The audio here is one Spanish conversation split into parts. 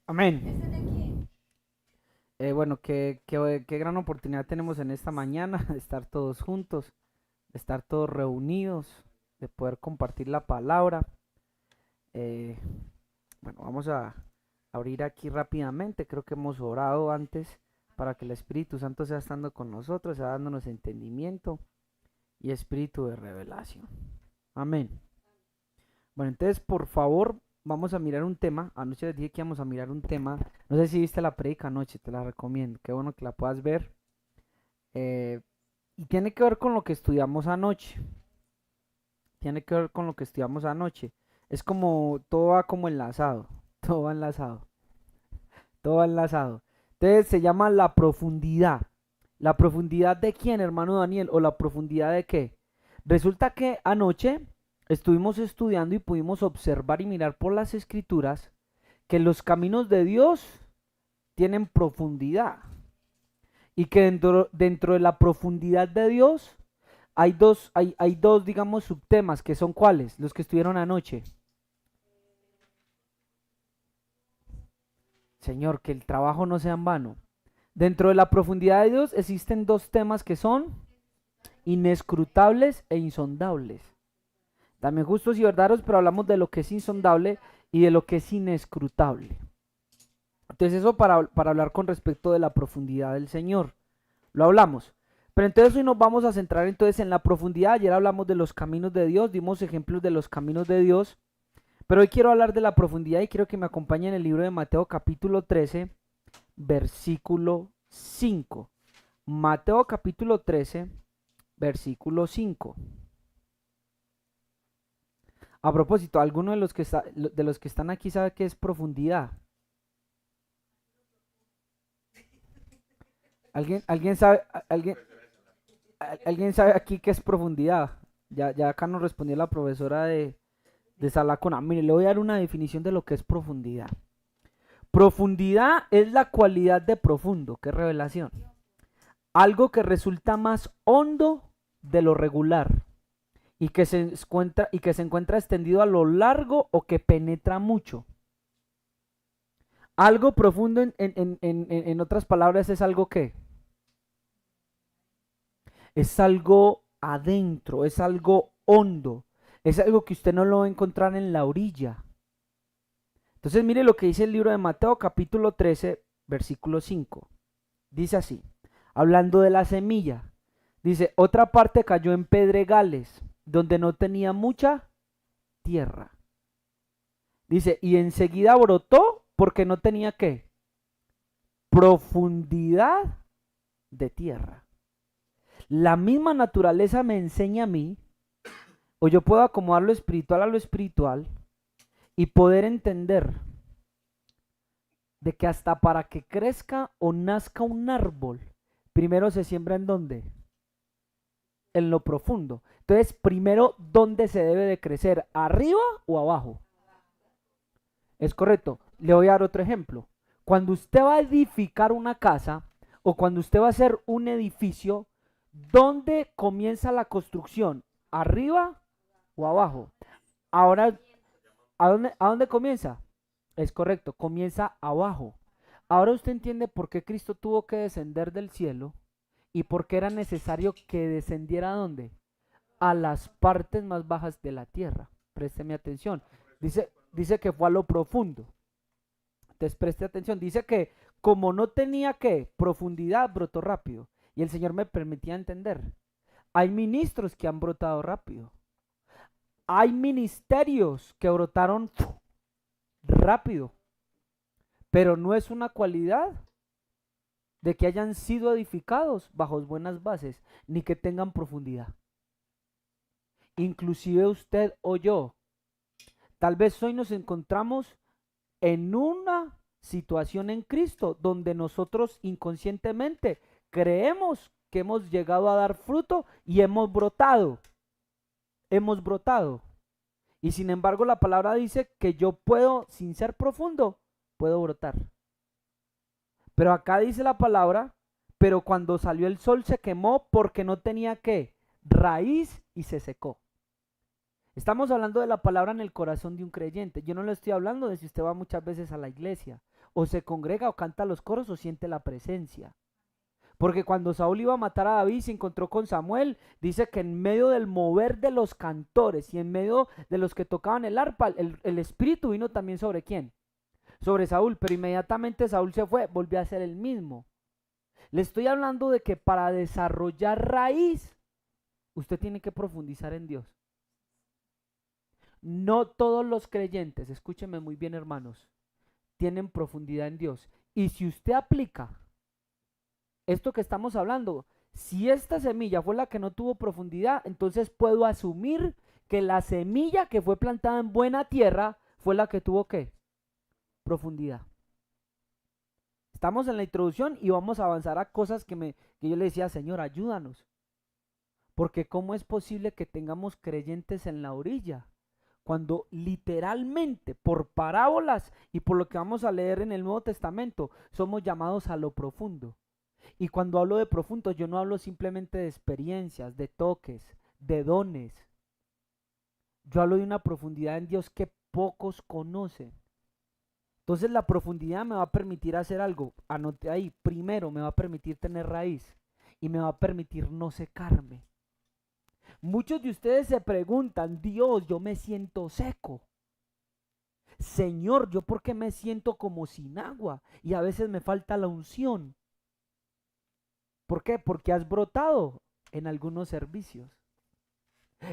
Amén. Bueno, qué gran oportunidad tenemos en esta mañana de estar todos juntos, de estar todos reunidos, de poder compartir la palabra. Eh, bueno, vamos a abrir aquí rápidamente. Creo que hemos orado antes para que el Espíritu Santo sea estando con nosotros, sea dándonos entendimiento y espíritu de revelación. Amén. Bueno, entonces, por favor, vamos a mirar un tema. Anoche les dije que íbamos a mirar un tema. No sé si viste la prédica anoche, te la recomiendo. Qué bueno que la puedas ver. Eh, y tiene que ver con lo que estudiamos anoche. Tiene que ver con lo que estudiamos anoche. Es como, todo va como enlazado. Todo va enlazado. Todo va enlazado. Entonces se llama la profundidad. ¿La profundidad de quién, hermano Daniel? ¿O la profundidad de qué? Resulta que anoche estuvimos estudiando y pudimos observar y mirar por las escrituras que los caminos de Dios tienen profundidad y que dentro de la profundidad de Dios hay dos, digamos, subtemas, que son cuáles, los que estuvieron anoche. Señor, que el trabajo no sea en vano. Dentro de la profundidad de Dios existen dos temas que son inescrutables e insondables. También justos y verdaderos, pero hablamos de lo que es insondable y de lo que es inescrutable. Entonces eso para hablar con respecto de la profundidad del Señor. Lo hablamos. Pero entonces hoy nos vamos a centrar entonces en la profundidad. Ayer hablamos de los caminos de Dios, dimos ejemplos de los caminos de Dios. Pero hoy quiero hablar de la profundidad y quiero que me acompañen en el libro de Mateo capítulo 13, versículo 5. Mateo capítulo 13, versículo 5. A propósito, ¿alguno de los que están aquí sabe qué es profundidad? ¿Alguien sabe, alguien sabe aquí qué es profundidad? Ya acá nos respondió la profesora de Salacona. Mire, le voy a dar una definición de lo que es profundidad. Profundidad es la cualidad de profundo, que es revelación. Algo que resulta más hondo de lo regular y que se encuentra extendido a lo largo o que penetra mucho. Algo profundo, en otras palabras, es algo que es algo adentro, es algo hondo, es algo que usted no lo va a encontrar en la orilla. Entonces mire lo que dice el libro de Mateo capítulo 13, versículo 5. Dice así, hablando de la semilla, dice, otra parte cayó en pedregales, donde no tenía mucha tierra. Dice, y enseguida brotó porque no tenía qué, profundidad de tierra. La misma naturaleza me enseña a mí, o yo puedo acomodar lo espiritual a lo espiritual y poder entender de que hasta para que crezca o nazca un árbol, primero se siembra en dónde? En lo profundo. Entonces, primero, ¿dónde se debe de crecer? ¿Arriba o abajo? Es correcto. Le voy a dar otro ejemplo. Cuando usted va a edificar una casa o cuando usted va a hacer un edificio, ¿dónde comienza la construcción? ¿Arriba o abajo? Ahora, ¿a dónde comienza? Es correcto, comienza abajo. Ahora usted entiende por qué Cristo tuvo que descender del cielo y por qué era necesario que descendiera ¿a dónde? A las partes más bajas de la tierra. Présteme atención. Dice que fue a lo profundo. Entonces preste atención. Dice que como no tenía que profundidad, brotó rápido. Y el Señor me permitía entender. Hay ministros que han brotado rápido. Hay ministerios que brotaron rápido. Pero no es una cualidad de que hayan sido edificados bajo buenas bases, ni que tengan profundidad. Inclusive usted o yo, tal vez hoy nos encontramos en una situación en Cristo donde nosotros inconscientemente creemos que hemos llegado a dar fruto y hemos brotado. Hemos brotado. Y sin embargo la palabra dice que yo puedo, sin ser profundo, puedo brotar. Pero acá dice la palabra, pero cuando salió el sol se quemó porque no tenía qué, raíz y se secó. Estamos hablando de la palabra en el corazón de un creyente. Yo no le estoy hablando de si usted va muchas veces a la iglesia o se congrega o canta los coros o siente la presencia. Porque cuando Saúl iba a matar a David y se encontró con Samuel, dice que en medio del mover de los cantores y en medio de los que tocaban el arpa, el espíritu vino también sobre quién, sobre Saúl, pero inmediatamente Saúl se fue, volvió a ser el mismo. Le estoy hablando de que para desarrollar raíz, usted tiene que profundizar en Dios. No todos los creyentes, escúcheme muy bien hermanos, tienen profundidad en Dios. Y si usted aplica esto que estamos hablando, si esta semilla fue la que no tuvo profundidad, entonces puedo asumir que la semilla que fue plantada en buena tierra fue la que tuvo ¿qué? Profundidad. Estamos en la introducción y vamos a avanzar a cosas que yo le decía, Señor, ayúdanos. Porque ¿cómo es posible que tengamos creyentes en la orilla? Cuando literalmente por parábolas y por lo que vamos a leer en el Nuevo Testamento, somos llamados a lo profundo. Y cuando hablo de profundo, yo no hablo simplemente de experiencias, de toques, de dones. Yo hablo de una profundidad en Dios que pocos conocen. Entonces la profundidad me va a permitir hacer algo. Anote ahí, primero me va a permitir tener raíz y me va a permitir no secarme. Muchos de ustedes se preguntan, Dios, yo me siento seco. Señor, ¿yo por qué me siento como sin agua? Y a veces me falta la unción. ¿Por qué? Porque has brotado en algunos servicios.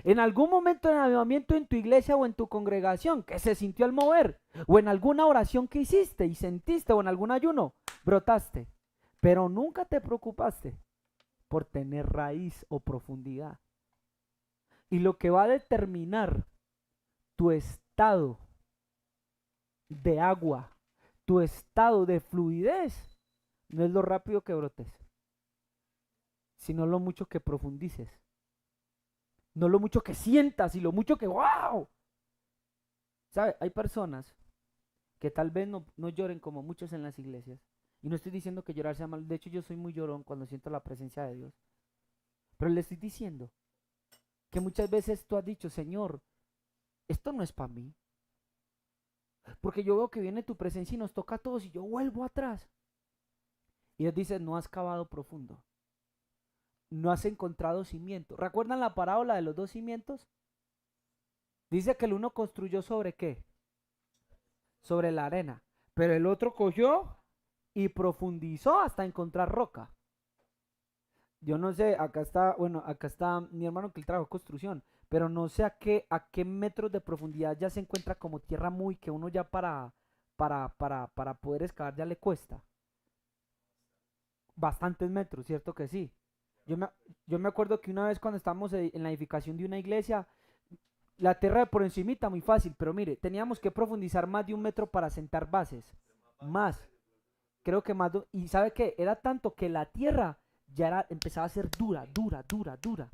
En algún momento de avivamiento en tu iglesia o en tu congregación que se sintió al mover, o en alguna oración que hiciste y sentiste, o en algún ayuno, brotaste, pero nunca te preocupaste por tener raíz o profundidad. Y lo que va a determinar tu estado de agua, tu estado de fluidez, no es lo rápido que brotes, sino lo mucho que profundices. No lo mucho que sientas y lo mucho que ¡wow! ¿Sabe? Hay personas que tal vez no lloren como muchos en las iglesias. Y no estoy diciendo que llorar sea malo. De hecho, yo soy muy llorón cuando siento la presencia de Dios. Pero le estoy diciendo que muchas veces tú has dicho, Señor, esto no es para mí. Porque yo veo que viene tu presencia y nos toca a todos y yo vuelvo atrás. Y Dios dice, no has cavado profundo. No has encontrado cimiento. ¿Recuerdan la parábola de los dos cimientos? Dice que el uno construyó sobre ¿qué? Sobre la arena. Pero el otro cogió y profundizó hasta encontrar roca. Yo no sé, acá está mi hermano que él trabajó construcción, pero no sé a qué metros de profundidad ya se encuentra como tierra muy que uno ya para poder excavar ya le cuesta. Bastantes metros, ¿cierto que sí? Yo me, yo me acuerdo que una vez cuando estábamos en la edificación de una iglesia, la tierra de por encimita muy fácil, pero mire, teníamos que profundizar más de 1 metro para sentar bases. Más, creo que más, y ¿sabe qué? Era tanto que la tierra empezaba a ser dura, dura, dura, dura.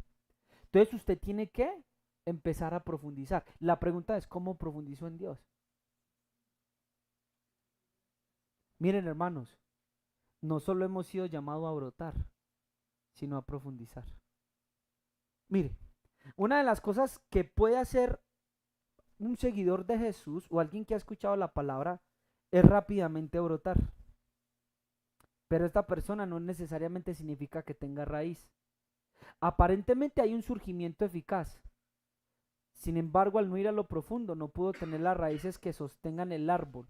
Entonces usted tiene que empezar a profundizar. La pregunta es, ¿cómo profundizó en Dios? Miren, hermanos, no solo hemos sido llamados a brotar, sino a profundizar. Mire, una de las cosas que puede hacer un seguidor de Jesús o alguien que ha escuchado la palabra es rápidamente brotar. Pero esta persona no necesariamente significa que tenga raíz. Aparentemente hay un surgimiento eficaz. Sin embargo, al no ir a lo profundo, no pudo tener las raíces que sostengan el árbol.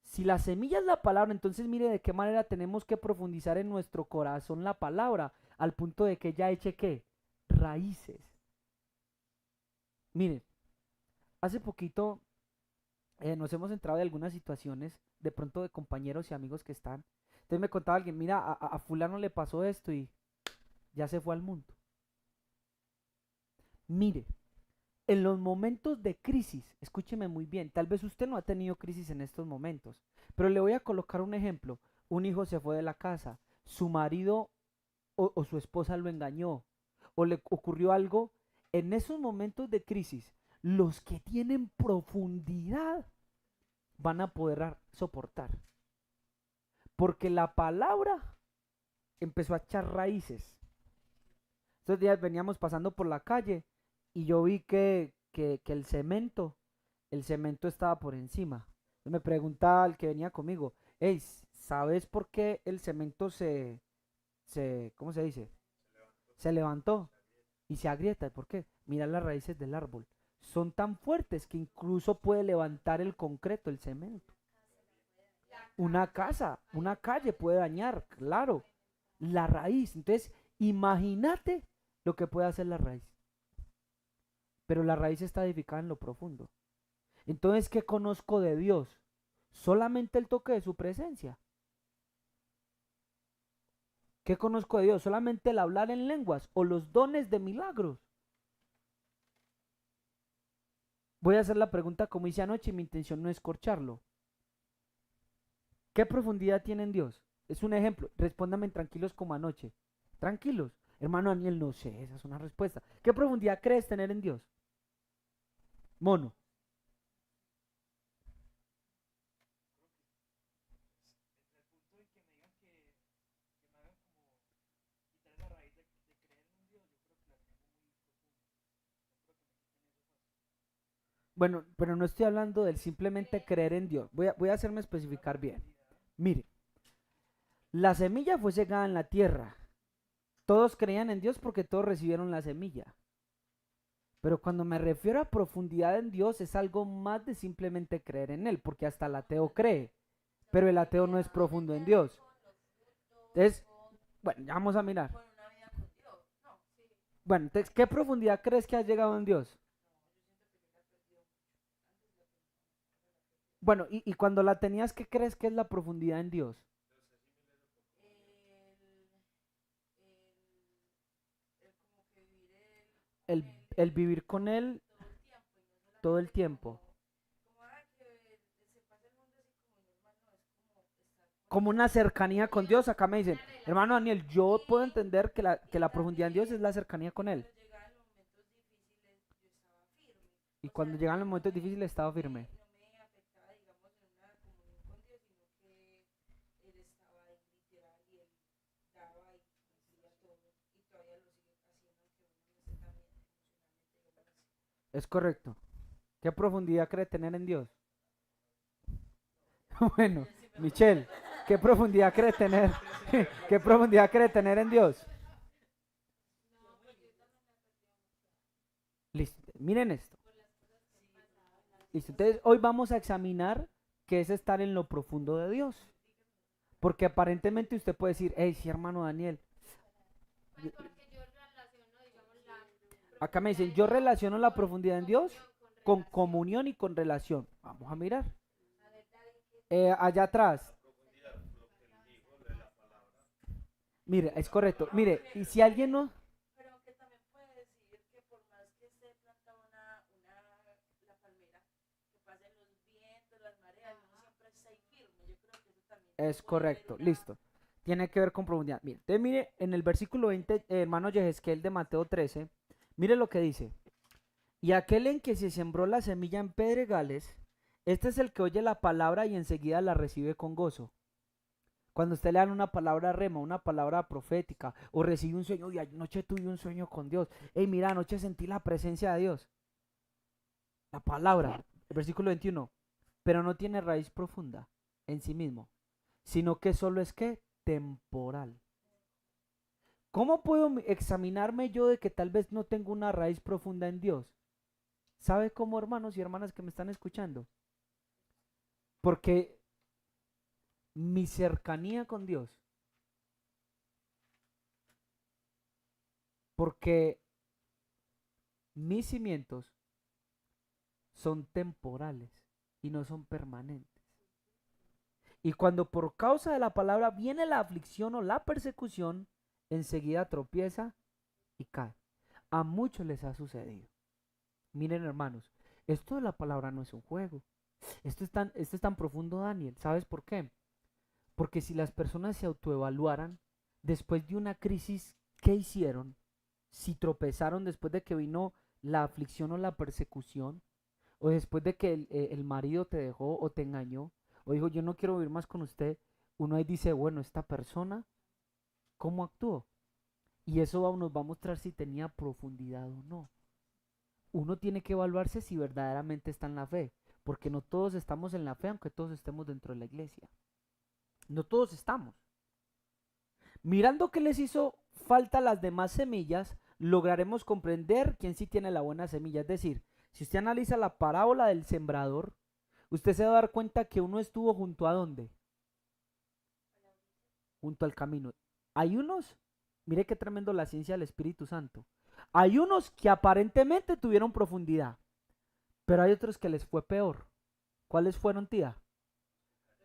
Si la semilla es la palabra, entonces mire de qué manera tenemos que profundizar en nuestro corazón la palabra, al punto de que ella eche ¿qué? Raíces. Miren, hace poquito nos hemos entrado en algunas situaciones, de pronto de compañeros y amigos que están. Entonces me contaba alguien, mira, a fulano le pasó esto y ya se fue al mundo. Mire, en los momentos de crisis, escúcheme muy bien, tal vez usted no ha tenido crisis en estos momentos, pero le voy a colocar un ejemplo. Un hijo se fue de la casa, su marido o su esposa lo engañó, o le ocurrió algo. En esos momentos de crisis, los que tienen profundidad van a poder soportar. Porque la palabra empezó a echar raíces. Estos días veníamos pasando por la calle y yo vi que el cemento estaba por encima. Me pregunta el que venía conmigo, hey, ¿sabes por qué el cemento ¿cómo se dice? Se levantó y se agrieta. ¿Por qué? Mira las raíces del árbol. Son tan fuertes que incluso puede levantar el concreto, el cemento. Una casa, una calle puede dañar, claro. La raíz. Entonces, imagínate lo que puede hacer la raíz. Pero la raíz está edificada en lo profundo. Entonces, ¿qué conozco de Dios? Solamente el toque de su presencia. ¿Qué conozco de Dios? Solamente el hablar en lenguas o los dones de milagros. Voy a hacer la pregunta como hice anoche y mi intención no es corcharlo. ¿Qué profundidad tiene en Dios? Es un ejemplo. Respóndame tranquilos como anoche. Tranquilos. Hermano Daniel, no sé, esa es una respuesta. ¿Qué profundidad crees tener en Dios? Mono. Bueno, pero no estoy hablando del simplemente creer en Dios. Voy a hacerme especificar bien. Mire, la semilla fue segada en la tierra. Todos creían en Dios porque todos recibieron la semilla. Pero cuando me refiero a profundidad en Dios es algo más de simplemente creer en Él, porque hasta el ateo cree, pero el ateo no es profundo en Dios. Entonces, bueno, ya vamos a mirar. Bueno, entonces, ¿qué profundidad crees que has llegado en Dios? Bueno, y cuando la tenías, ¿qué crees que es la profundidad en Dios? El, el vivir con Él todo el tiempo. Como una cercanía con Dios. Acá me dicen, hermano Daniel, yo puedo entender que la profundidad en Dios es la cercanía con Él. Y cuando llegan los momentos difíciles estaba firme. Es correcto. ¿Qué profundidad cree tener en Dios? Bueno, Michelle, ¿qué profundidad cree tener? ¿Qué profundidad cree tener en Dios? Listo, miren esto. Listo, entonces hoy vamos a examinar qué es estar en lo profundo de Dios. Porque aparentemente usted puede decir, hey, sí, hermano Daniel. Acá me dicen, yo relaciono la profundidad en Dios con comunión y con relación. Vamos a mirar. Allá atrás. Mire, es correcto. Mire, y si alguien no... Es correcto, listo. Tiene que ver con profundidad. Mire, entonces mire, en el versículo 20, hermano Yehezquiel de Mateo 13, mire lo que dice. Y aquel en que se sembró la semilla en pedregales, este es el que oye la palabra y enseguida la recibe con gozo. Cuando usted le dan una palabra rema, una palabra profética, o recibe un sueño, y anoche tuve un sueño con Dios. Hey, mira, anoche sentí la presencia de Dios. La palabra, el versículo 21, pero no tiene raíz profunda en sí mismo, sino que solo es que temporal. ¿Cómo puedo examinarme yo de que tal vez no tengo una raíz profunda en Dios? ¿Sabe cómo, hermanos y hermanas que me están escuchando? Porque mi cercanía con Dios, porque mis cimientos son temporales y no son permanentes. Y cuando por causa de la palabra viene la aflicción o la persecución, enseguida tropieza y cae. A muchos les ha sucedido. Miren, hermanos, esto de la palabra no es un juego. Esto es tan profundo, Daniel. ¿Sabes por qué? Porque si las personas se autoevaluaran después de una crisis, ¿qué hicieron? Si tropezaron después de que vino la aflicción o la persecución, o después de que el marido te dejó o te engañó, o dijo, yo no quiero vivir más con usted, uno ahí dice, bueno, esta persona, ¿cómo actuó? Y eso nos va a mostrar si tenía profundidad o no. Uno tiene que evaluarse si verdaderamente está en la fe. porque no todos estamos en la fe, aunque todos estemos dentro de la iglesia. No todos estamos. Mirando que les hizo falta las demás semillas, lograremos comprender quién sí tiene la buena semilla. Es decir, si usted analiza la parábola del sembrador, usted se va a dar cuenta que uno estuvo junto a dónde? Junto al camino. Hay unos, mire qué tremendo la ciencia del Espíritu Santo. Hay unos que aparentemente tuvieron profundidad, pero hay otros que les fue peor. ¿Cuáles fueron, tía?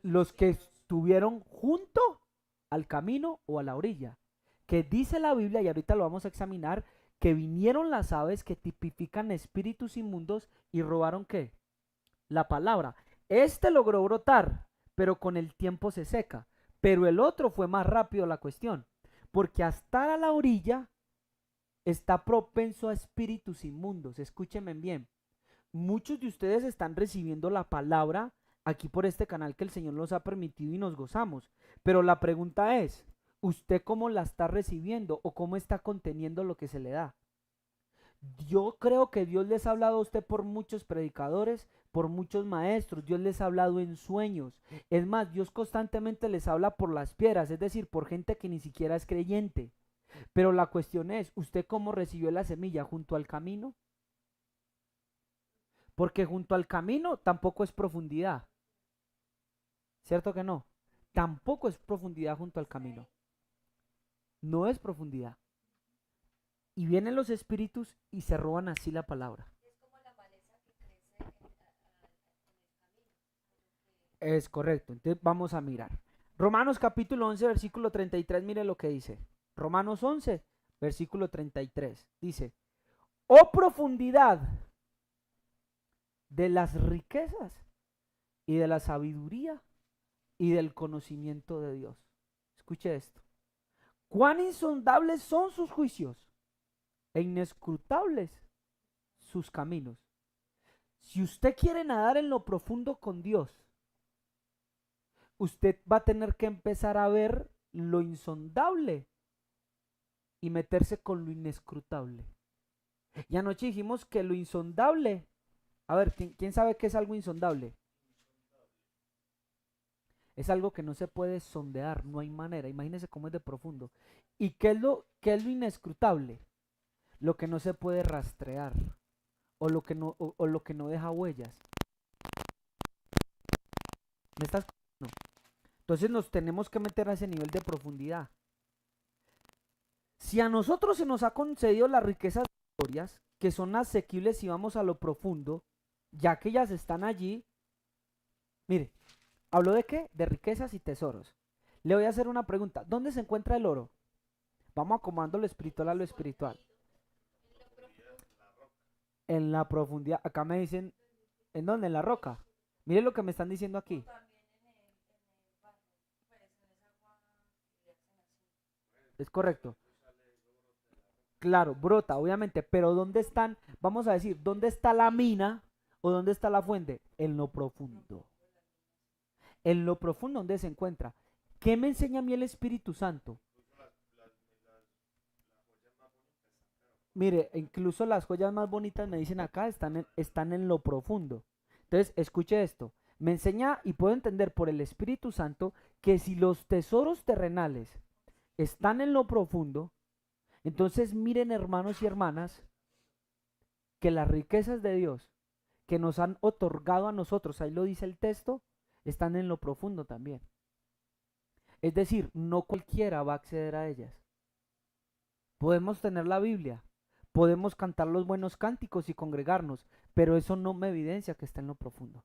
Los que estuvieron junto al camino o a la orilla. Que dice la Biblia, y ahorita lo vamos a examinar, que vinieron las aves que tipifican espíritus inmundos y robaron ¿qué? La palabra. Este logró brotar, pero con el tiempo se seca. Pero el otro fue más rápido la cuestión, porque hasta a la orilla está propenso a espíritus inmundos. Escúchenme bien. Muchos de ustedes están recibiendo la palabra aquí por este canal que el Señor nos ha permitido y nos gozamos. Pero la pregunta es, ¿usted cómo la está recibiendo o cómo está conteniendo lo que se le da? Yo creo que Dios les ha hablado a usted por muchos predicadores, por muchos maestros. Dios les ha hablado en sueños. Es más, Dios constantemente les habla por las piedras, es decir, por gente que ni siquiera es creyente. Pero la cuestión es, ¿usted cómo recibió la semilla? ¿Junto al camino? Porque junto al camino tampoco es profundidad. ¿Cierto que no? Tampoco es profundidad junto al camino. No es profundidad. Y vienen los espíritus y se roban así la palabra. Es correcto. Entonces vamos a mirar. Romanos capítulo 11, versículo 33, mire lo que dice. Romanos 11, versículo 33. Dice, oh profundidad de las riquezas y de la sabiduría y del conocimiento de Dios. Escuche esto. Cuán insondables son sus juicios e inescrutables sus caminos. Si usted quiere nadar en lo profundo con Dios, usted va a tener que empezar a ver lo insondable y meterse con lo inescrutable. Y anoche dijimos que lo insondable, a ver, ¿quién sabe qué es algo insondable? Es algo que no se puede sondear, no hay manera. Imagínese cómo es de profundo. ¿Y qué es lo inescrutable? Lo que no se puede rastrear o lo que no deja huellas. ¿Me estás? No. Entonces nos tenemos que meter a ese nivel de profundidad. Si a nosotros se nos ha concedido las riquezas historias que son asequibles si vamos a lo profundo, ya que ellas están allí, mire, ¿habló de qué? De riquezas y tesoros. Le voy a hacer una pregunta. ¿Dónde se encuentra el oro? Vamos acomodando lo espiritual a lo espiritual. En la profundidad. Acá me dicen, ¿en dónde? En la roca. Mire lo que me están diciendo aquí. Es correcto. Claro, brota, obviamente, pero ¿dónde están? Vamos a decir, ¿dónde está la mina o dónde está la fuente? En lo profundo. En lo profundo, ¿dónde se encuentra? ¿Qué me enseña a mí el Espíritu Santo? Mire, incluso las joyas más bonitas me dicen acá están en lo profundo. Entonces, escuche esto. Me enseña y puedo entender por el Espíritu Santo que si los tesoros terrenales están en lo profundo, entonces miren hermanos y hermanas que las riquezas de Dios que nos han otorgado a nosotros, ahí lo dice el texto, están en lo profundo también. Es decir, no cualquiera va a acceder a ellas. Podemos tener la Biblia, podemos cantar los buenos cánticos y congregarnos, pero eso no me evidencia que está en lo profundo.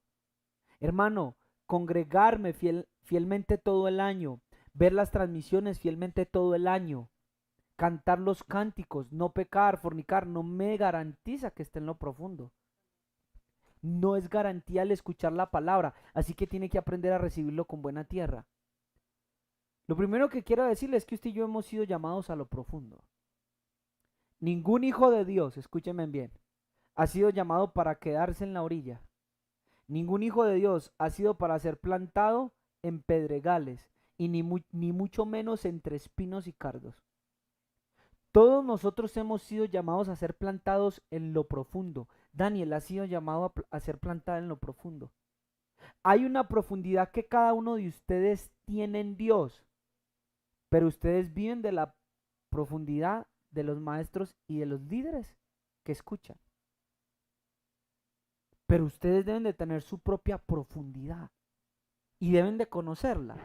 Hermano, congregarme fielmente todo el año, ver las transmisiones fielmente todo el año, cantar los cánticos, no pecar, fornicar, no me garantiza que esté en lo profundo. No es garantía el escuchar la palabra, así que tiene que aprender a recibirlo con buena tierra. Lo primero que quiero decirles es que usted y yo hemos sido llamados a lo profundo. Ningún hijo de Dios, escúchenme bien, ha sido llamado para quedarse en la orilla. Ningún hijo de Dios ha sido para ser plantado en pedregales y ni mucho menos entre espinos y cardos. Todos nosotros hemos sido llamados a ser plantados en lo profundo, Daniel ha sido llamado a ser plantada en lo profundo. Hay una profundidad que cada uno de ustedes tiene en Dios, pero ustedes viven de la profundidad de los maestros y de los líderes que escuchan. Pero ustedes deben de tener su propia profundidad y deben de conocerla.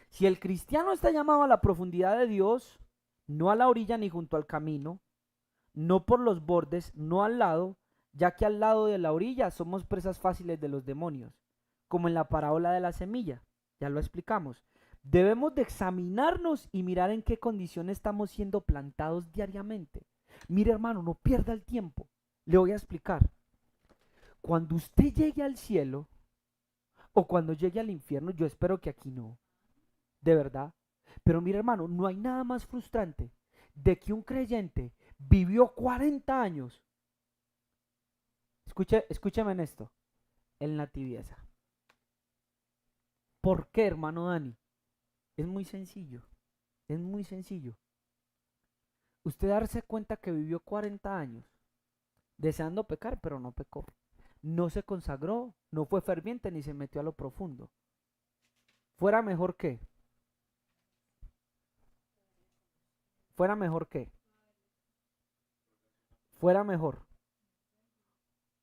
Si el cristiano está llamado a la profundidad de Dios, no a la orilla ni junto al camino, no por los bordes, no al lado, ya que al lado de la orilla somos presas fáciles de los demonios, como en la parábola de la semilla, ya lo explicamos. Debemos de examinarnos y mirar en qué condición estamos siendo plantados diariamente. Mire, hermano, no pierda el tiempo. Le voy a explicar. Cuando usted llegue al cielo o cuando llegue al infierno, yo espero que aquí no, de verdad. Pero mire, hermano, no hay nada más frustrante de que un creyente vivió 40 años. Escúcheme en esto, en la tibieza. ¿Por qué, hermano Dani? Es muy sencillo, es muy sencillo. Usted darse cuenta que vivió 40 años deseando pecar, pero no pecó. No se consagró, no fue ferviente ni se metió a lo profundo. ¿Fuera mejor qué? ¿Fuera mejor qué? Fuera mejor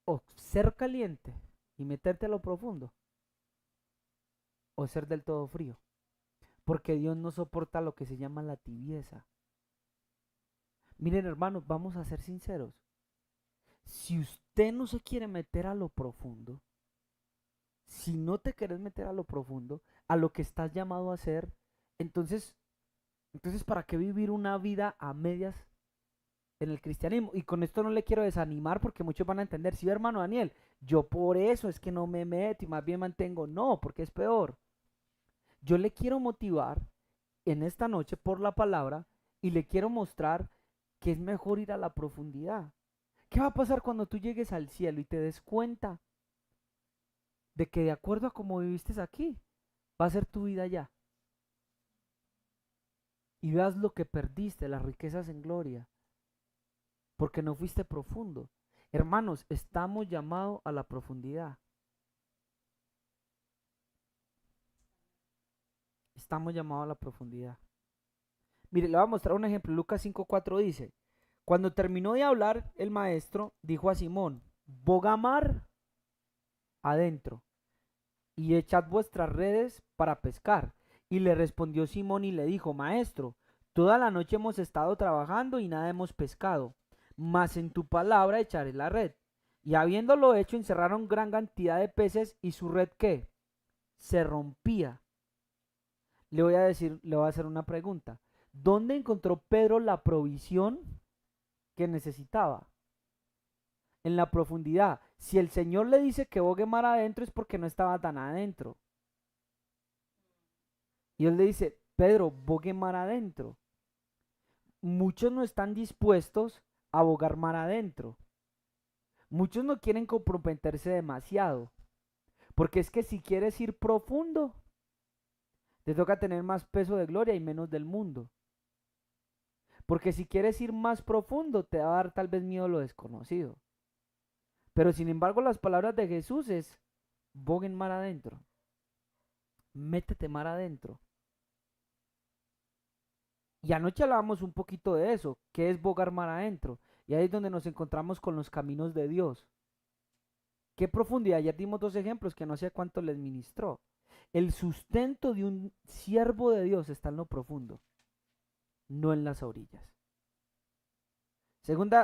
o ser caliente y meterte a lo profundo o ser del todo frío. Porque Dios no soporta lo que se llama la tibieza. Miren, hermanos, vamos a ser sinceros. Si usted no se quiere meter a lo profundo, si no te quieres meter a lo profundo, a lo que estás llamado a hacer, entonces ¿para qué vivir una vida a medias en el cristianismo? Y con esto no le quiero desanimar porque muchos van a entender, sí, hermano Daniel, yo por eso es que no me meto y más bien mantengo. No, porque es peor. Yo le quiero motivar en esta noche por la palabra y le quiero mostrar que es mejor ir a la profundidad. ¿Qué va a pasar cuando tú llegues al cielo y te des cuenta de que de acuerdo a cómo viviste aquí, va a ser tu vida allá? Y veas lo que perdiste, las riquezas en gloria, porque no fuiste profundo. Hermanos, estamos llamados a la profundidad. Estamos llamados a la profundidad. Mire, le voy a mostrar un ejemplo. Lucas 5:4 dice, cuando terminó de hablar el maestro, dijo a Simón, boga mar adentro y echad vuestras redes para pescar. Y le respondió Simón y le dijo, maestro, toda la noche hemos estado trabajando y nada hemos pescado, mas en tu palabra echaré la red. Y habiéndolo hecho, encerraron gran cantidad de peces y su red, ¿qué? Se rompía. Le voy a hacer una pregunta. ¿Dónde encontró Pedro la provisión que necesitaba? En la profundidad. Si el Señor le dice que bogue mar adentro es porque no estaba tan adentro. Y él le dice, Pedro, bogue mar adentro. Muchos no están dispuestos a bogar mar adentro. Muchos no quieren comprometerse demasiado. Porque es que si quieres ir profundo, te toca tener más peso de gloria y menos del mundo. Porque si quieres ir más profundo, te va a dar tal vez miedo lo desconocido. Pero sin embargo, las palabras de Jesús es, boguen mar adentro. Métete mar adentro. Y anoche hablábamos un poquito de eso, que es bogar mar adentro. Y ahí es donde nos encontramos con los caminos de Dios. ¿Qué profundidad? Ya dimos dos ejemplos que no sé cuánto les ministró. El sustento de un siervo de Dios está en lo profundo, no en las orillas.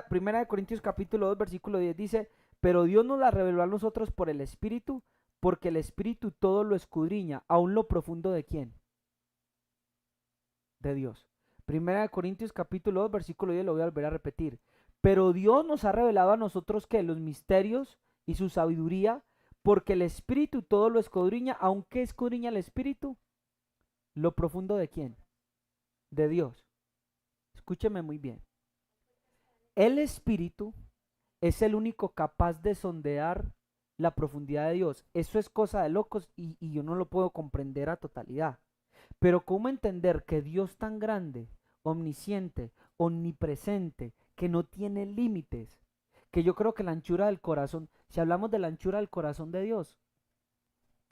Primera de Corintios capítulo 2 versículo 10 dice, pero Dios nos la reveló a nosotros por el Espíritu, porque el Espíritu todo lo escudriña, aún lo profundo de quién? De Dios. Primera de Corintios capítulo 2 versículo 10 lo voy a volver a repetir. Pero Dios nos ha revelado a nosotros que los misterios y su sabiduría, porque el Espíritu todo lo escudriña, aunque escudriña el Espíritu, lo profundo de quién? De Dios. Escúcheme muy bien. El Espíritu es el único capaz de sondear la profundidad de Dios. Eso es cosa de locos y yo no lo puedo comprender a totalidad. Pero ¿cómo entender que Dios tan grande, omnisciente, omnipresente, que no tiene límites, que yo creo que la anchura del corazón, si hablamos de la anchura del corazón de Dios,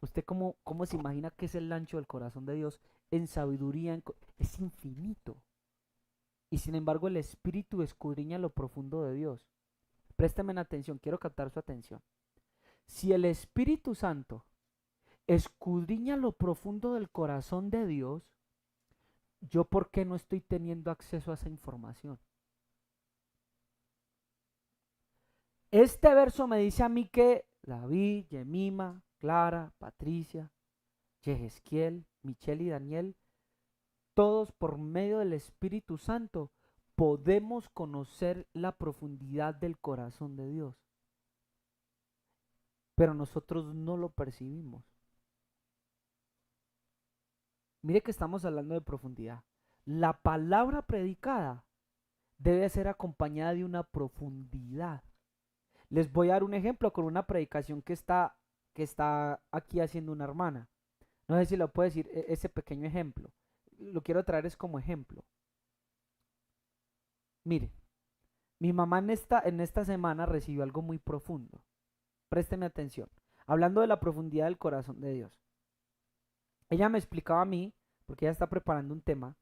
¿usted cómo se imagina que es el ancho del corazón de Dios en sabiduría? Es infinito. Y sin embargo el Espíritu escudriña lo profundo de Dios. Présteme atención, quiero captar su atención. Si el Espíritu Santo escudriña lo profundo del corazón de Dios, ¿yo por qué no estoy teniendo acceso a esa información? Este verso me dice a mí que David, Yemima, Clara, Patricia, Yehezquiel, Michelle y Daniel, todos por medio del Espíritu Santo podemos conocer la profundidad del corazón de Dios. Pero nosotros no lo percibimos. Mire que estamos hablando de profundidad. La palabra predicada debe ser acompañada de una profundidad. Les voy a dar un ejemplo con una predicación que está aquí haciendo una hermana. No sé si lo puedo decir, ese pequeño ejemplo. Lo quiero traer es como ejemplo. Mire, mi mamá en esta semana recibió algo muy profundo. Présteme atención. Hablando de la profundidad del corazón de Dios. Ella me explicaba a mí, porque ella está preparando un tema,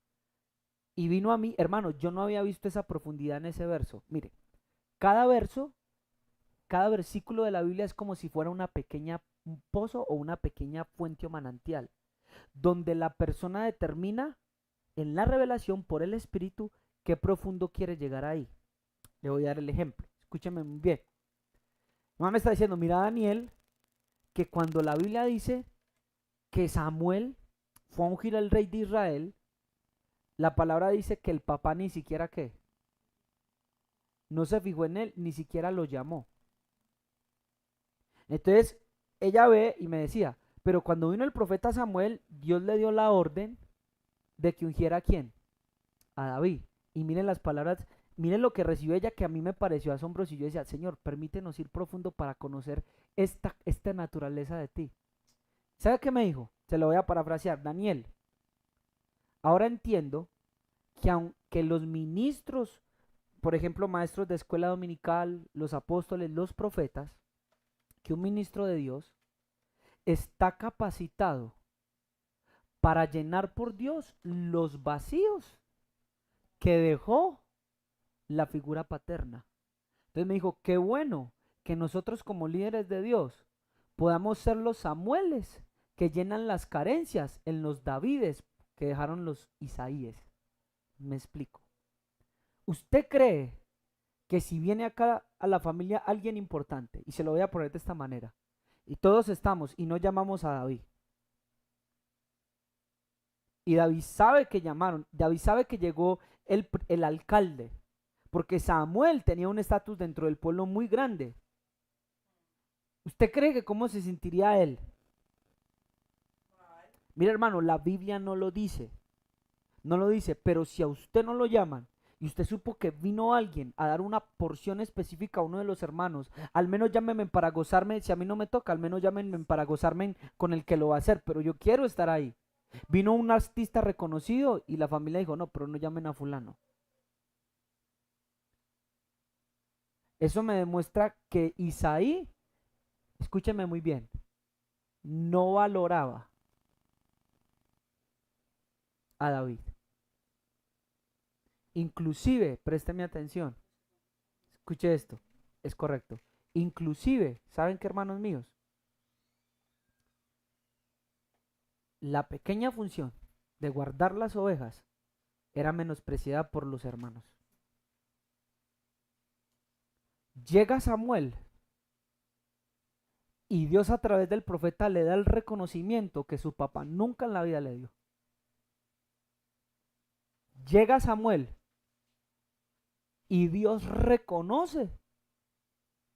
y vino a mí, hermano, yo no había visto esa profundidad en ese verso. Mire, cada verso, cada versículo de la Biblia es como si fuera un pozo o una pequeña fuente o manantial, donde la persona determina en la revelación por el Espíritu qué profundo quiere llegar ahí. Le voy a dar el ejemplo, escúcheme muy bien. Mi mamá me está diciendo, mira Daniel, que cuando la Biblia dice que Samuel fue a ungir al rey de Israel, la palabra dice que el papá ni siquiera qué, no se fijó en él, ni siquiera lo llamó. Entonces ella ve y me decía, pero cuando vino el profeta Samuel, Dios le dio la orden de que ungiera a quién, a David. Y miren las palabras, miren lo que recibió ella, que a mí me pareció asombroso. Y yo decía, Señor, permítenos ir profundo para conocer esta naturaleza de ti. ¿Sabe qué me dijo? Se lo voy a parafrasear. Daniel, ahora entiendo que aunque los ministros, por ejemplo, maestros de escuela dominical, los apóstoles, los profetas, que un ministro de Dios está capacitado para llenar por Dios los vacíos que dejó la figura paterna. Entonces me dijo, qué bueno que nosotros como líderes de Dios podamos ser los Samueles que llenan las carencias en los Davides que dejaron los Isaías. Me explico. ¿Usted cree que si viene acá a la familia alguien importante, y se lo voy a poner de esta manera, y todos estamos y no llamamos a David, y David sabe que llamaron, David sabe que llegó el alcalde, porque Samuel tenía un estatus dentro del pueblo muy grande, ¿usted cree que cómo se sentiría él? Mira hermano, la Biblia no lo dice, pero si a usted no lo llaman, y usted supo que vino alguien a dar una porción específica a uno de los hermanos, al menos llámenme para gozarme, si a mí no me toca, al menos llámenme para gozarme con el que lo va a hacer, pero yo quiero estar ahí. Vino un artista reconocido y la familia dijo, no, pero no llamen a fulano. Eso me demuestra que Isaí, escúcheme muy bien, no valoraba a David. Inclusive, présteme atención, escuche esto, es correcto. Inclusive, ¿saben qué, hermanos míos? La pequeña función de guardar las ovejas era menospreciada por los hermanos. Llega Samuel y Dios a través del profeta le da el reconocimiento que su papá nunca en la vida le dio. Llega Samuel y Dios reconoce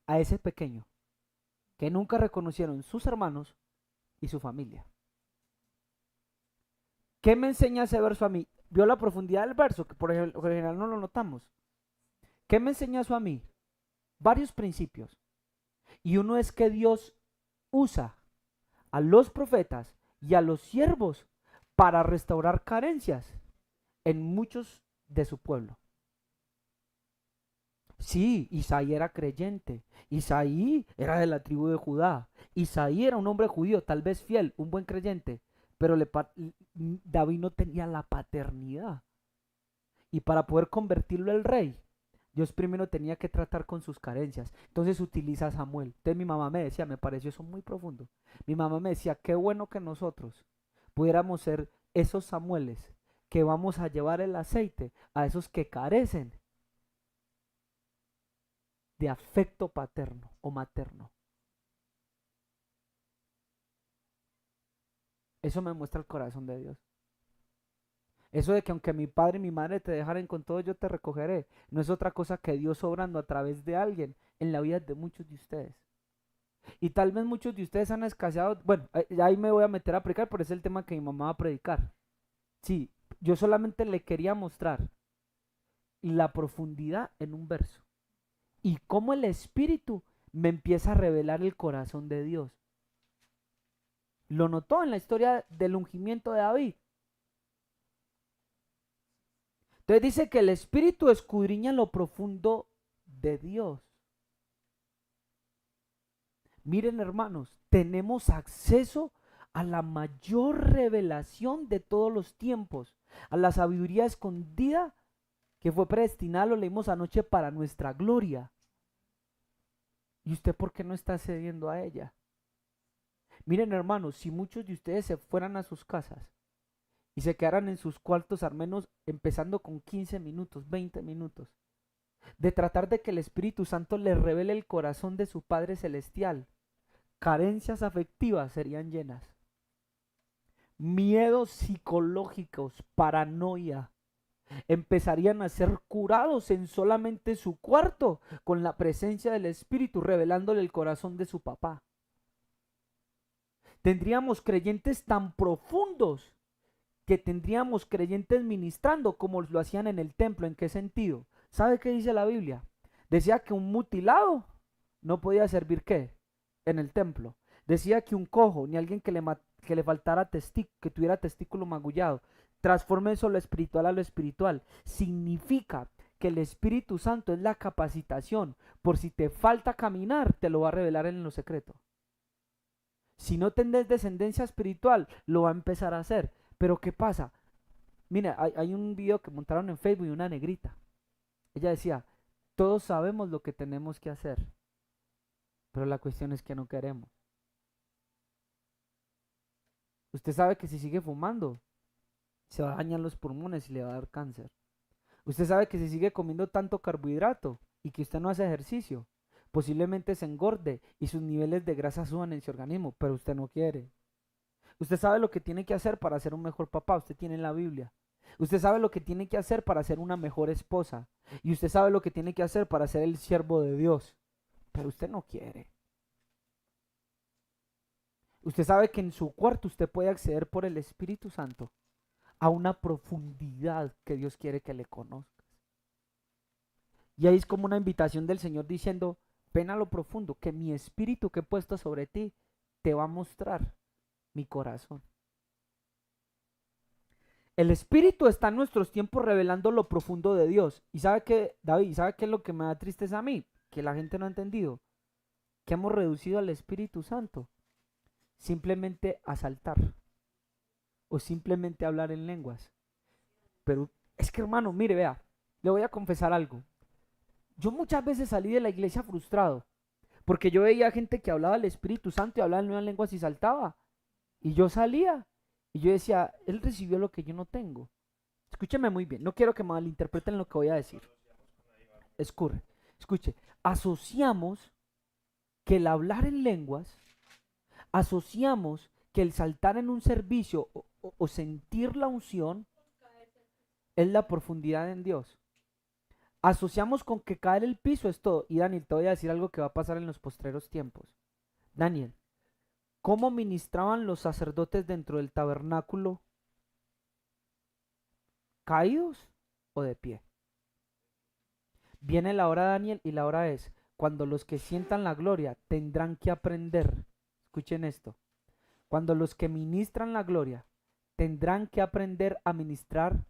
a ese pequeño que nunca reconocieron sus hermanos y su familia. ¿Qué me enseña ese verso a mí? ¿Vio la profundidad del verso? Que por general no lo notamos. ¿Qué me enseña eso a mí? Varios principios. Y uno es que Dios usa a los profetas y a los siervos para restaurar carencias en muchos de su pueblo. Sí, Isaí era creyente. Isaí era de la tribu de Judá. Isaí era un hombre judío, tal vez fiel, un buen creyente. Pero David no tenía la paternidad. Y para poder convertirlo en rey, Dios primero tenía que tratar con sus carencias. Entonces utiliza a Samuel. Entonces mi mamá me decía, me pareció eso muy profundo. Mi mamá me decía, qué bueno que nosotros pudiéramos ser esos Samueles que vamos a llevar el aceite a esos que carecen de afecto paterno o materno. Eso me muestra el corazón de Dios. Eso de que aunque mi padre y mi madre te dejaren con todo, yo te recogeré, no es otra cosa que Dios obrando a través de alguien en la vida de muchos de ustedes. Y tal vez muchos de ustedes han escaseado, bueno, ahí me voy a meter a predicar, pero es el tema que mi mamá va a predicar. Sí, yo solamente le quería mostrar la profundidad en un verso y cómo el Espíritu me empieza a revelar el corazón de Dios. Lo notó en la historia del ungimiento de David. Entonces dice que el Espíritu escudriña lo profundo de Dios. Miren, hermanos, tenemos acceso a la mayor revelación de todos los tiempos, a la sabiduría escondida que fue predestinada, lo leímos anoche, para nuestra gloria. ¿Y usted por qué no está cediendo a ella? Miren, hermanos, si muchos de ustedes se fueran a sus casas y se quedaran en sus cuartos, al menos empezando con 15 minutos, 20 minutos, de tratar de que el Espíritu Santo les revele el corazón de su Padre Celestial, carencias afectivas serían llenas. Miedos psicológicos, paranoia, empezarían a ser curados en solamente su cuarto, con la presencia del Espíritu revelándole el corazón de su papá. Tendríamos creyentes tan profundos que tendríamos creyentes ministrando como lo hacían en el templo. ¿En qué sentido? ¿Sabe qué dice la Biblia? Decía que un mutilado no podía servir ¿qué? En el templo. Decía que un cojo, ni alguien que le faltara que tuviera testículo magullado, transforme eso lo espiritual a lo espiritual. Significa que el Espíritu Santo es la capacitación. Por si te falta caminar, te lo va a revelar en lo secreto. Si no tenés descendencia espiritual, lo va a empezar a hacer. Pero ¿qué pasa? Mira, hay un video que montaron en Facebook de una negrita. Ella decía, todos sabemos lo que tenemos que hacer, pero la cuestión es que no queremos. Usted sabe que si sigue fumando, se va a dañar los pulmones y le va a dar cáncer. Usted sabe que si sigue comiendo tanto carbohidrato y que usted no hace ejercicio, posiblemente se engorde y sus niveles de grasa suban en su organismo, pero usted no quiere. Usted sabe lo que tiene que hacer para ser un mejor papá, usted tiene en la Biblia. Usted sabe lo que tiene que hacer para ser una mejor esposa. Y usted sabe lo que tiene que hacer para ser el siervo de Dios. Pero usted no quiere. Usted sabe que en su cuarto usted puede acceder por el Espíritu Santo a una profundidad que Dios quiere que le conozcas. Y ahí es como una invitación del Señor diciendo, ven a lo profundo, que mi espíritu que he puesto sobre ti te va a mostrar mi corazón. El Espíritu está en nuestros tiempos revelando lo profundo de Dios. Y sabe que, David, ¿sabe qué es lo que me da tristeza a mí? Que la gente no ha entendido. Que hemos reducido al Espíritu Santo simplemente a saltar. O simplemente a hablar en lenguas. Pero es que, hermano, mire, vea, le voy a confesar algo. Yo muchas veces salí de la iglesia frustrado. Porque yo veía gente que hablaba del Espíritu Santo y hablaba en nuevas lenguas y saltaba. Y yo salía. Y yo decía, él recibió lo que yo no tengo. Escúcheme muy bien, no quiero que malinterpreten lo que voy a decir. Escuche, asociamos que el hablar en lenguas, asociamos que el saltar en un servicio o sentir la unción es la profundidad en Dios. Asociamos con que caer el piso es todo. Y Daniel, te voy a decir algo que va a pasar en los postreros tiempos. Daniel, ¿cómo ministraban los sacerdotes dentro del tabernáculo? ¿Caídos o de pie? Viene la hora, Daniel, y la hora es cuando los que sientan la gloria tendrán que aprender. Escuchen esto. Cuando los que ministran la gloria tendrán que aprender a ministrar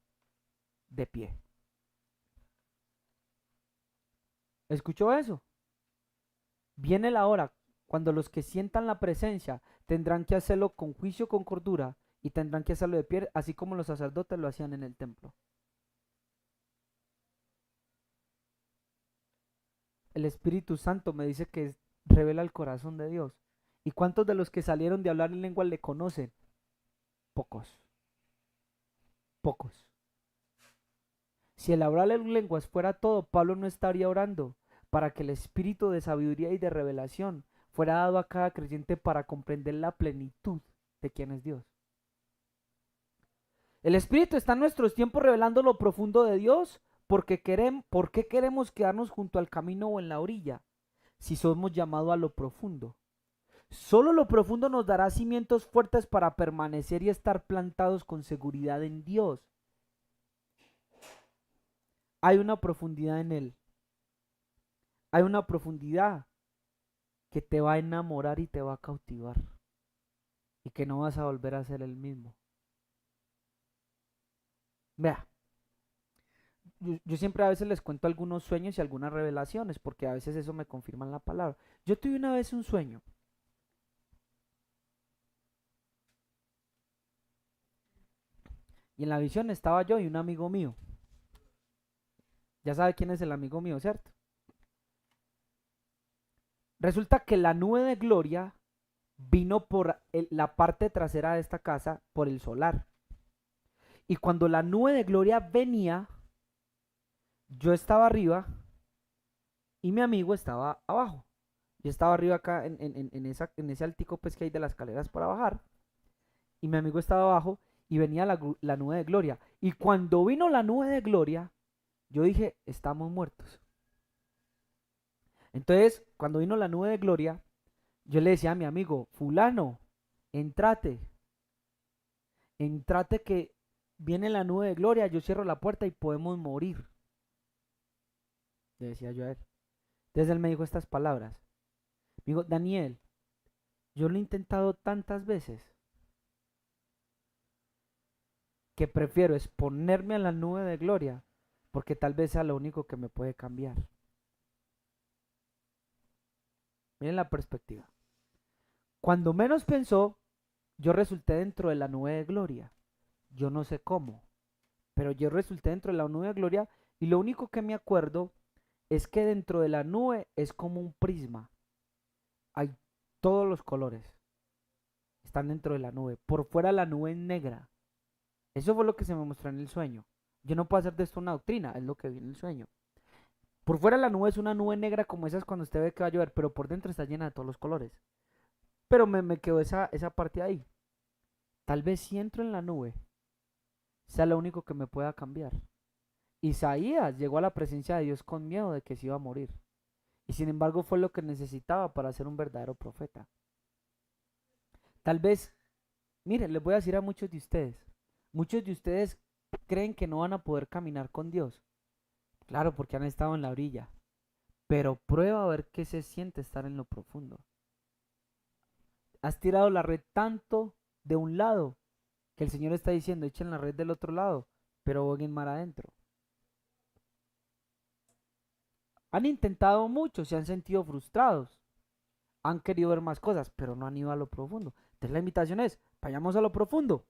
de pie. ¿Escuchó eso? Viene la hora cuando los que sientan la presencia tendrán que hacerlo con juicio, con cordura, y tendrán que hacerlo de pie, así como los sacerdotes lo hacían en el templo. El Espíritu Santo me dice que revela el corazón de Dios. ¿Y cuántos de los que salieron de hablar en lengua le conocen? Pocos, pocos. Si el hablar en lenguas fuera todo, Pablo no estaría orando para que el espíritu de sabiduría y de revelación fuera dado a cada creyente para comprender la plenitud de quién es Dios. El Espíritu está en nuestros tiempos revelando lo profundo de Dios. ¿Por qué queremos quedarnos junto al camino o en la orilla? Si somos llamados a lo profundo. Solo lo profundo nos dará cimientos fuertes para permanecer y estar plantados con seguridad en Dios. Hay una profundidad en Él. Hay una profundidad que te va a enamorar y te va a cautivar. Y que no vas a volver a ser el mismo. Vea, yo siempre a veces les cuento algunos sueños y algunas revelaciones, porque a veces eso me confirma en la palabra. Yo tuve una vez un sueño. Y en la visión estaba yo y un amigo mío. Ya sabe quién es el amigo mío, ¿cierto? Resulta que la nube de gloria vino por la parte trasera de esta casa, por el solar. Y cuando la nube de gloria venía, yo estaba arriba y mi amigo estaba abajo. Yo estaba arriba acá en ese altico pues que hay de las escaleras para bajar. Y mi amigo estaba abajo y venía la nube de gloria. Y cuando vino la nube de gloria, yo dije, estamos muertos. Entonces, cuando vino la nube de gloria, yo le decía a mi amigo, fulano, entrate, entrate que viene la nube de gloria, yo cierro la puerta y podemos morir. Le decía yo a él. Entonces él me dijo estas palabras. Me dijo, Daniel, yo lo he intentado tantas veces que prefiero exponerme a la nube de gloria porque tal vez sea lo único que me puede cambiar. Miren la perspectiva. Cuando menos pensó, yo resulté dentro de la nube de gloria. Yo no sé cómo, pero yo resulté dentro de la nube de gloria y lo único que me acuerdo es que dentro de la nube es como un prisma. Hay todos los colores. Están dentro de la nube. Por fuera la nube es negra. Eso fue lo que se me mostró en el sueño. Yo no puedo hacer de esto una doctrina, es lo que vi en el sueño. Por fuera la nube es una nube negra como esas cuando usted ve que va a llover, pero por dentro está llena de todos los colores. Pero me quedó esa parte ahí. Tal vez si entro en la nube, sea lo único que me pueda cambiar. Isaías llegó a la presencia de Dios con miedo de que se iba a morir. Y sin embargo fue lo que necesitaba para ser un verdadero profeta. Tal vez, mire, les voy a decir a muchos de ustedes creen que no van a poder caminar con Dios. Claro, porque han estado en la orilla. Pero prueba a ver qué se siente estar en lo profundo. Has tirado la red tanto de un lado que el Señor está diciendo, echen la red del otro lado, pero boguen mar adentro. Han intentado mucho, se han sentido frustrados, han querido ver más cosas, pero no han ido a lo profundo. Entonces la invitación es, vayamos a lo profundo.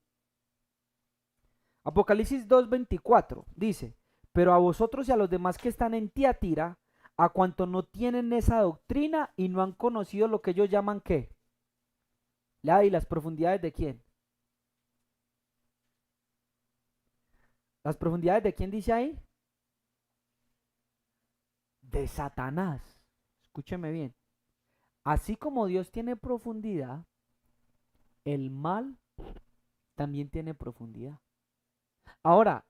Apocalipsis 2:24 dice, pero a vosotros y a los demás que están en Tiatira, a cuanto no tienen esa doctrina y no han conocido lo que ellos llaman ¿qué? ¿Y las profundidades de quién? ¿Las profundidades de quién dice ahí? De Satanás. Escúcheme bien. Así como Dios tiene profundidad, el mal también tiene profundidad. Ahora,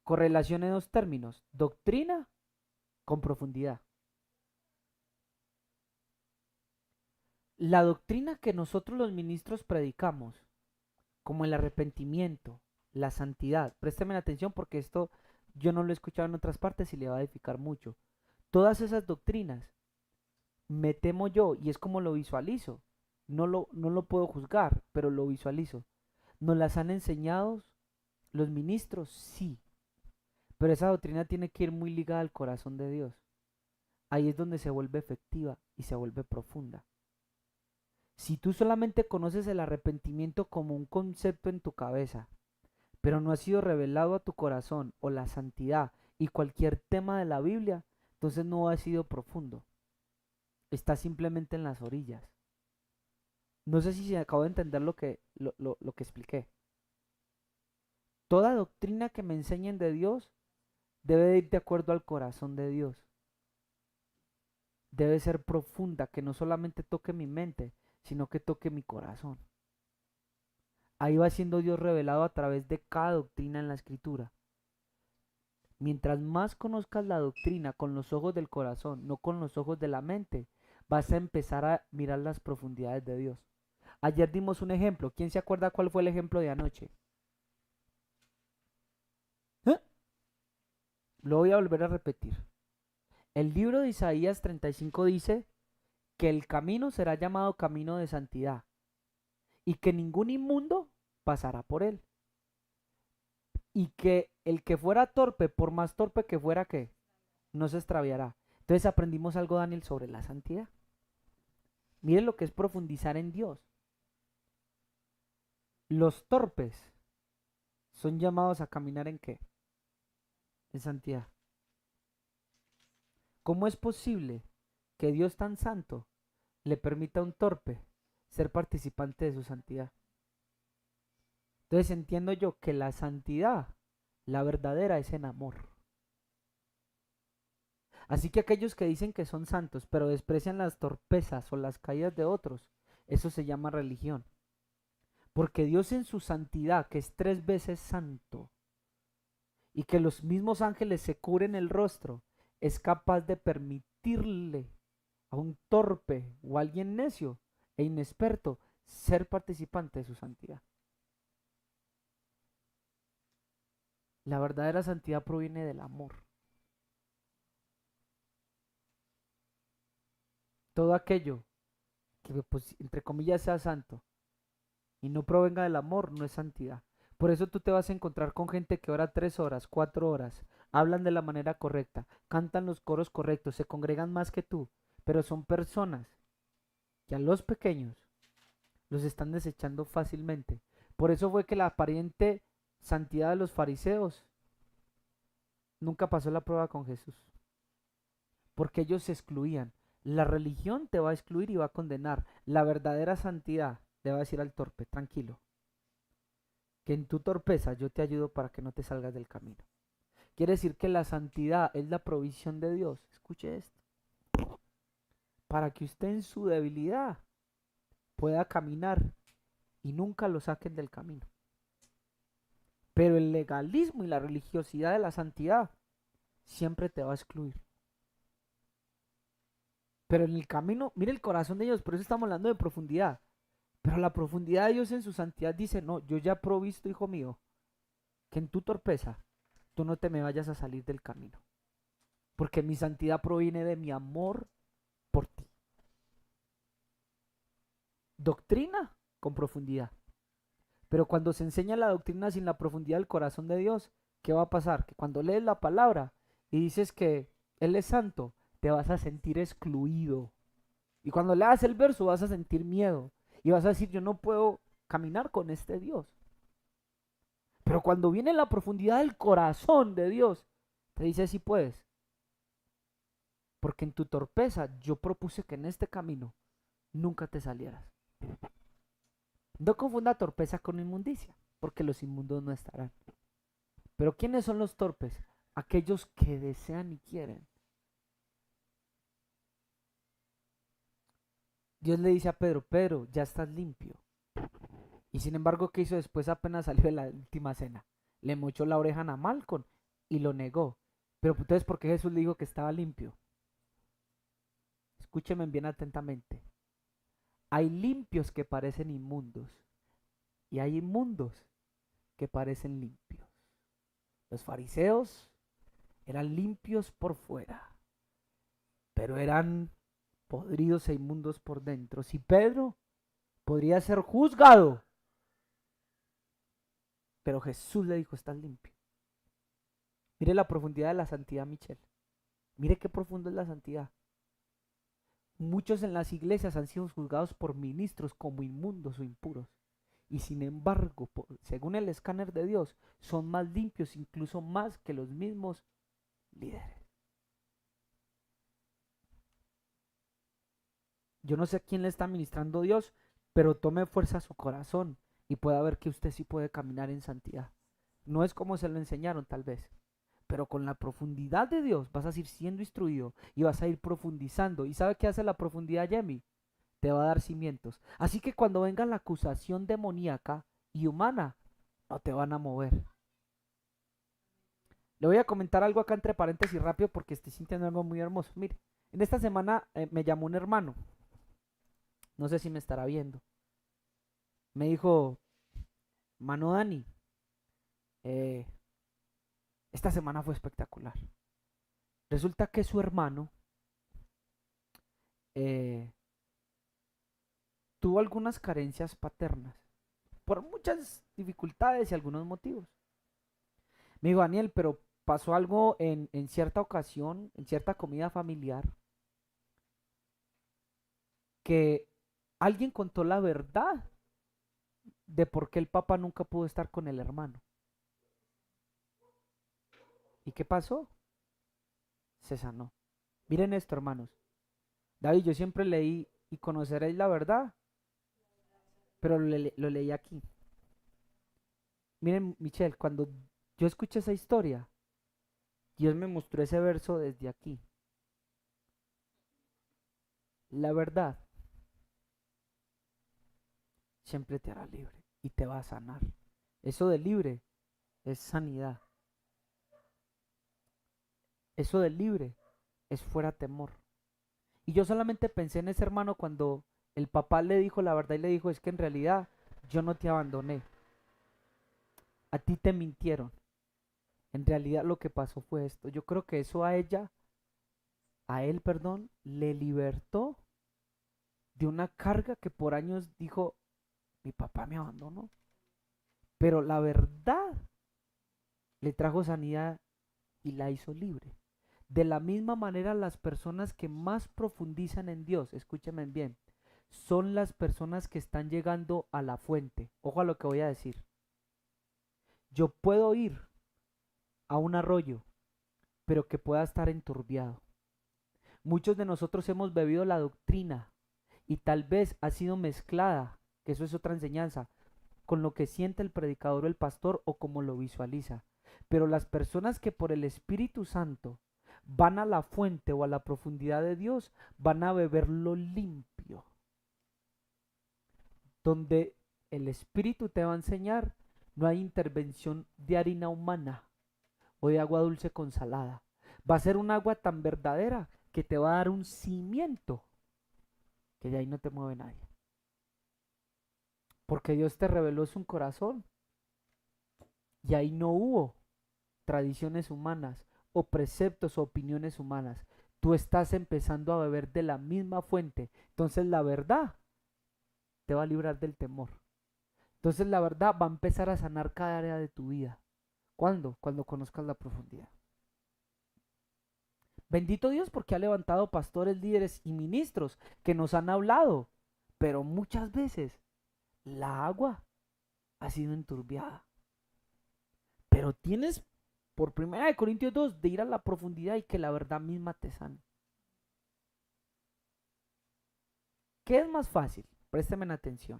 correlacione dos términos, doctrina con profundidad. La doctrina que nosotros los ministros predicamos, como el arrepentimiento, la santidad, présteme atención porque esto yo no lo he escuchado en otras partes y le va a edificar mucho. Todas esas doctrinas me temo yo y es como lo visualizo. No lo puedo juzgar, pero lo visualizo. ¿Nos las han enseñado los ministros? Sí. Pero esa doctrina tiene que ir muy ligada al corazón de Dios. ahí es donde se vuelve efectiva y se vuelve profunda. Si tú solamente conoces el arrepentimiento como un concepto en tu cabeza, pero no ha sido revelado a tu corazón o la santidad y cualquier tema de la Biblia, entonces no ha sido profundo. Está simplemente en las orillas. No sé si se acabó de entender lo que expliqué. Toda doctrina que me enseñen de Dios debe de ir de acuerdo al corazón de Dios. Debe ser profunda, que no solamente toque mi mente, sino que toque mi corazón. Ahí va siendo Dios revelado a través de cada doctrina en la Escritura. Mientras más conozcas la doctrina con los ojos del corazón, no con los ojos de la mente, vas a empezar a mirar las profundidades de Dios. Ayer dimos un ejemplo. ¿Quién se acuerda cuál fue el ejemplo de anoche? ¿Eh? Lo voy a volver a repetir. El libro de Isaías 35 dice que el camino será llamado camino de santidad y que ningún inmundo pasará por él. Y que el que fuera torpe, por más torpe que fuera, que no se extraviará. Entonces aprendimos algo, Daniel, sobre la santidad. Miren lo que es profundizar en Dios. Los torpes son llamados a caminar ¿en qué? En santidad. ¿Cómo es posible que Dios tan santo le permita a un torpe ser participante de su santidad? Entonces entiendo yo que la santidad, la verdadera, es en amor. Así que aquellos que dicen que son santos, pero desprecian las torpezas o las caídas de otros, eso se llama religión. Porque Dios en su santidad, que es 3 veces santo, y que los mismos ángeles se cubren el rostro, es capaz de permitirle a un torpe o a alguien necio e inexperto ser participante de su santidad. La verdadera santidad proviene del amor. Todo aquello que, pues, entre comillas, sea santo y no provenga del amor no es santidad. Por eso tú te vas a encontrar con gente que ora 3 horas, 4 horas, hablan de la manera correcta, cantan los coros correctos, se congregan más que tú, pero son personas que a los pequeños los están desechando fácilmente. Por eso fue que la aparente santidad de los fariseos nunca pasó la prueba con Jesús, porque ellos se excluían. La religión te va a excluir y va a condenar. La verdadera santidad le va a decir al torpe, tranquilo, que en tu torpeza yo te ayudo para que no te salgas del camino. Quiere decir que la santidad es la provisión de Dios. Escuche esto. Para que usted en su debilidad pueda caminar y nunca lo saquen del camino. Pero el legalismo y la religiosidad de la santidad siempre te va a excluir. Pero en el camino, mire el corazón de Dios, por eso estamos hablando de profundidad. Pero la profundidad de Dios en su santidad dice, no, yo ya he provisto, hijo mío, que en tu torpeza tú no te me vayas a salir del camino. Porque mi santidad proviene de mi amor por ti. Doctrina con profundidad. Pero cuando se enseña la doctrina sin la profundidad del corazón de Dios, ¿qué va a pasar? Que cuando lees la palabra y dices que Él es santo, te vas a sentir excluido. Y cuando leas el verso vas a sentir miedo. Y vas a decir, yo no puedo caminar con este Dios. Pero cuando viene la profundidad del corazón de Dios, te dice, sí puedes. Porque en tu torpeza yo propuse que en este camino nunca te salieras. No confunda torpeza con inmundicia, porque los inmundos no estarán. Pero ¿quiénes son los torpes? Aquellos que desean y quieren. Dios le dice a Pedro, Pedro, ya estás limpio. Y sin embargo, ¿qué hizo después apenas salió de la última cena? Le mochó la oreja a Malcolm y lo negó. Pero entonces, ¿por qué Jesús le dijo que estaba limpio? Escúcheme bien atentamente. Hay limpios que parecen inmundos y hay inmundos que parecen limpios. Los fariseos eran limpios por fuera, pero eran podridos e inmundos por dentro. Si Pedro podría ser juzgado, pero Jesús le dijo, estás limpio. Mire la profundidad de la santidad, Michelle. Mire qué profundo es la santidad. Muchos en las iglesias han sido juzgados por ministros como inmundos o impuros. Y sin embargo, según el escáner de Dios, son más limpios, incluso más que los mismos líderes. Yo no sé a quién le está ministrando Dios, pero tome fuerza a su corazón y pueda ver que usted sí puede caminar en santidad. No es como se lo enseñaron tal vez, pero con la profundidad de Dios vas a ir siendo instruido y vas a ir profundizando. ¿Y sabe qué hace la profundidad, Yemi? Te va a dar cimientos. Así que cuando venga la acusación demoníaca y humana, no te van a mover. Le voy a comentar algo acá entre paréntesis rápido porque estoy sintiendo algo muy hermoso. Mire, en esta semana me llamó un hermano, no sé si me estará viendo. Me dijo, mano Dani, eh, esta semana fue espectacular. Resulta que su hermano eh, tuvo algunas carencias paternas por muchas dificultades y algunos motivos. Me dijo, Daniel, pero pasó algo en cierta ocasión, en cierta comida familiar, que alguien contó la verdad de por qué el papá nunca pudo estar con el hermano. ¿Y qué pasó? Se sanó. Miren esto, hermanos. David, yo siempre leí y conoceréis la verdad, pero lo leí aquí. Miren, Michelle, cuando yo escuché esa historia, Dios me mostró ese verso desde aquí. La verdad siempre te hará libre y te va a sanar. Eso de libre es sanidad. Eso de libre es fuera temor. Y yo solamente pensé en ese hermano cuando el papá le dijo la verdad y le dijo, es que en realidad yo no te abandoné. A ti te mintieron. En realidad lo que pasó fue esto. Yo creo que eso a él, perdón, le libertó de una carga que por años dijo, mi papá me abandonó. Pero la verdad le trajo sanidad y la hizo libre. De la misma manera, las personas que más profundizan en Dios, escúchenme bien, son las personas que están llegando a la fuente. Ojo a lo que voy a decir. Yo puedo ir a un arroyo, pero que pueda estar enturbiado. Muchos de nosotros hemos bebido la doctrina y tal vez ha sido mezclada, que eso es otra enseñanza, con lo que siente el predicador o el pastor o como lo visualiza. Pero las personas que por el Espíritu Santo van a la fuente o a la profundidad de Dios, van a beberlo limpio. Donde el Espíritu te va a enseñar, no hay intervención de harina humana o de agua dulce con salada. Va a ser un agua tan verdadera que te va a dar un cimiento que de ahí no te mueve nadie. Porque Dios te reveló su corazón y ahí no hubo tradiciones humanas o preceptos o opiniones humanas. Tú estás empezando a beber de la misma fuente. Entonces la verdad te va a librar del temor. Entonces la verdad va a empezar a sanar cada área de tu vida. ¿Cuándo? Cuando conozcas la profundidad. Bendito Dios porque ha levantado pastores, líderes y ministros que nos han hablado, pero muchas veces la agua ha sido enturbiada. Pero tienes por 1 Corintios 2 de ir a la profundidad y que la verdad misma te sane. ¿Qué es más fácil? Présteme atención.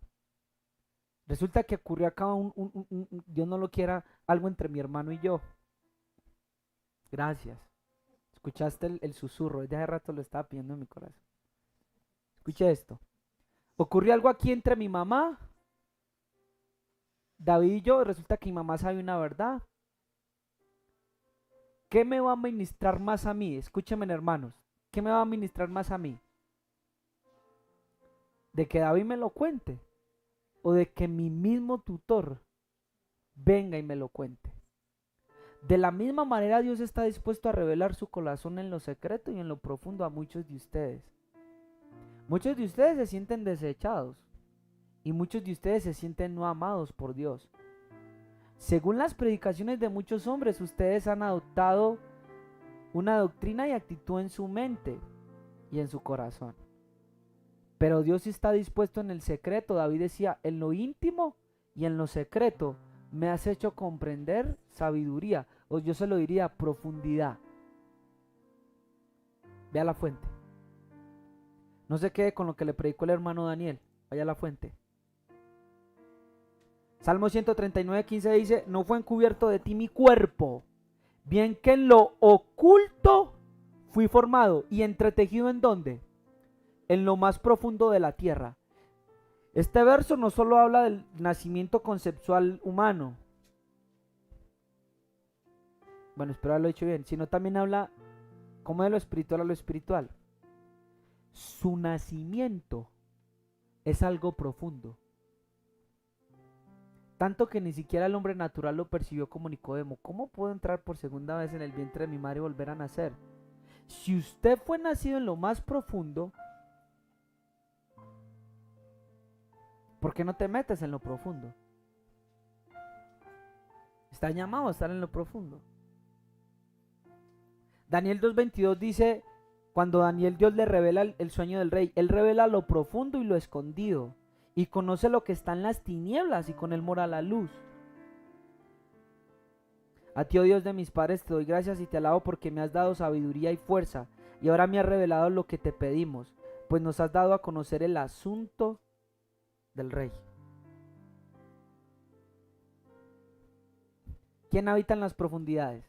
Resulta que ocurrió acá Dios no lo quiera, algo entre mi hermano y yo. Gracias. Escuchaste el susurro, desde hace rato lo estaba pidiendo en mi corazón. Escuche esto. Ocurrió algo aquí entre mi mamá, David y yo. Resulta que mi mamá sabe una verdad. ¿Qué me va a ministrar más a mí? Escúchenme, hermanos. ¿Qué me va a ministrar más a mí? ¿De que David me lo cuente? ¿O de que mi mismo tutor venga y me lo cuente? De la misma manera Dios está dispuesto a revelar su corazón en lo secreto y en lo profundo a muchos de ustedes. Muchos de ustedes se sienten desechados y muchos de ustedes se sienten no amados por Dios. Según las predicaciones de muchos hombres, ustedes han adoptado una doctrina y actitud en su mente y en su corazón. Pero Dios sí está dispuesto en el secreto. David decía, en lo íntimo y en lo secreto me has hecho comprender sabiduría. O yo se lo diría, profundidad. Ve a la fuente. No se quede con lo que le predicó el hermano Daniel. Vaya a la fuente. Salmo 139:15 dice, no fue encubierto de ti mi cuerpo, bien que en lo oculto fui formado y entretejido ¿en dónde? En lo más profundo de la tierra. Este verso no solo habla del nacimiento conceptual humano, bueno, espero haberlo dicho bien, sino también habla como de lo espiritual a lo espiritual. Su nacimiento es algo profundo. Tanto que ni siquiera el hombre natural lo percibió como Nicodemo. ¿Cómo puedo entrar por segunda vez en el vientre de mi madre y volver a nacer? Si usted fue nacido en lo más profundo, ¿por qué no te metes en lo profundo? Está llamado a estar en lo profundo. Daniel 2:22 dice, cuando Daniel Dios le revela el sueño del rey, él revela lo profundo y lo escondido, y conoce lo que está en las tinieblas, y con él mora la luz. A ti, oh Dios de mis padres, te doy gracias y te alabo porque me has dado sabiduría y fuerza, y ahora me has revelado lo que te pedimos, pues nos has dado a conocer el asunto del rey. ¿Quién habita en las profundidades?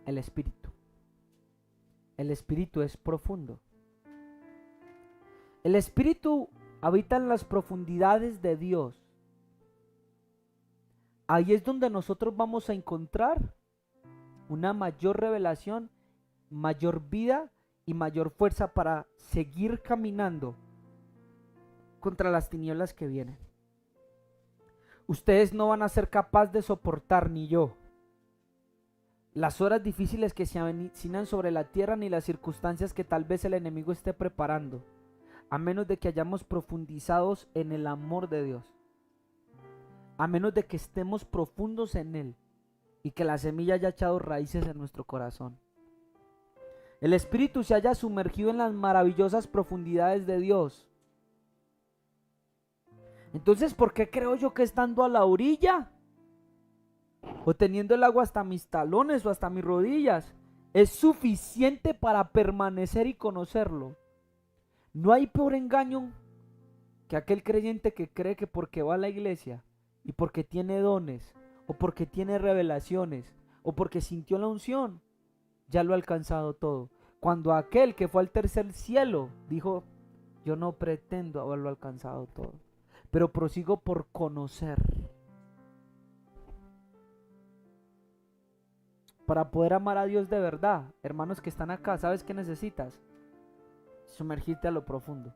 El Espíritu. El Espíritu es profundo. El Espíritu habita en las profundidades de Dios. Ahí es donde nosotros vamos a encontrar una mayor revelación, mayor vida y mayor fuerza para seguir caminando contra las tinieblas que vienen. Ustedes no van a ser capaces de soportar, ni yo, las horas difíciles que se avecinan sobre la tierra, ni las circunstancias que tal vez el enemigo esté preparando, a menos de que hayamos profundizados en el amor de Dios, a menos de que estemos profundos en Él y que la semilla haya echado raíces en nuestro corazón. El Espíritu se haya sumergido en las maravillosas profundidades de Dios. Entonces, ¿por qué creo yo que estando a la orilla o teniendo el agua hasta mis talones o hasta mis rodillas es suficiente para permanecer y conocerlo? No hay peor engaño que aquel creyente que cree que porque va a la iglesia y porque tiene dones o porque tiene revelaciones o porque sintió la unción, ya lo ha alcanzado todo. Cuando aquel que fue al tercer cielo dijo, yo no pretendo haberlo alcanzado todo, pero prosigo por conocer. Para poder amar a Dios de verdad, hermanos que están acá, ¿sabes qué necesitas? Sumergirte a lo profundo.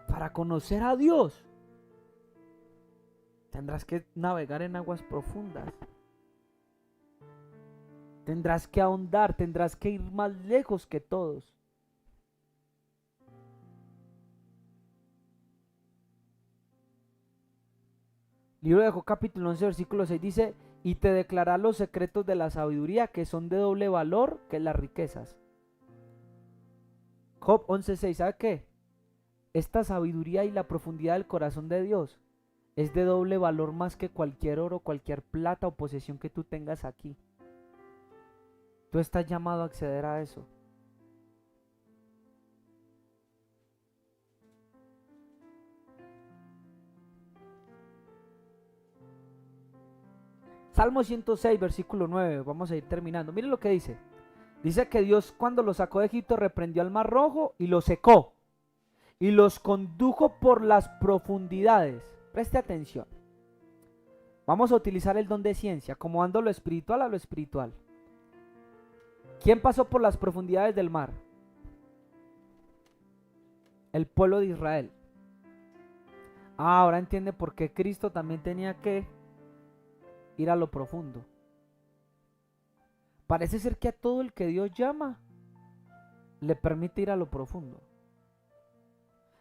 Para conocer a Dios, tendrás que navegar en aguas profundas. Tendrás que ahondar, tendrás que ir más lejos que todos. Libro de Job capítulo 11 versículo 6 dice, y te declarará los secretos de la sabiduría que son de doble valor que las riquezas. Job 11:6, ¿sabe qué? Esta sabiduría y la profundidad del corazón de Dios es de doble valor más que cualquier oro, cualquier plata o posesión que tú tengas aquí. Tú estás llamado a acceder a eso. Salmo 106, versículo 9, vamos a ir terminando. Miren lo que dice. Dice que Dios cuando los sacó de Egipto reprendió al mar rojo y los secó. Y los condujo por las profundidades. Preste atención. Vamos a utilizar el don de ciencia, acomodando lo espiritual a lo espiritual. ¿Quién pasó por las profundidades del mar? El pueblo de Israel. Ahora entiende por qué Cristo también tenía que ir a lo profundo. Parece ser que a todo el que Dios llama le permite ir a lo profundo.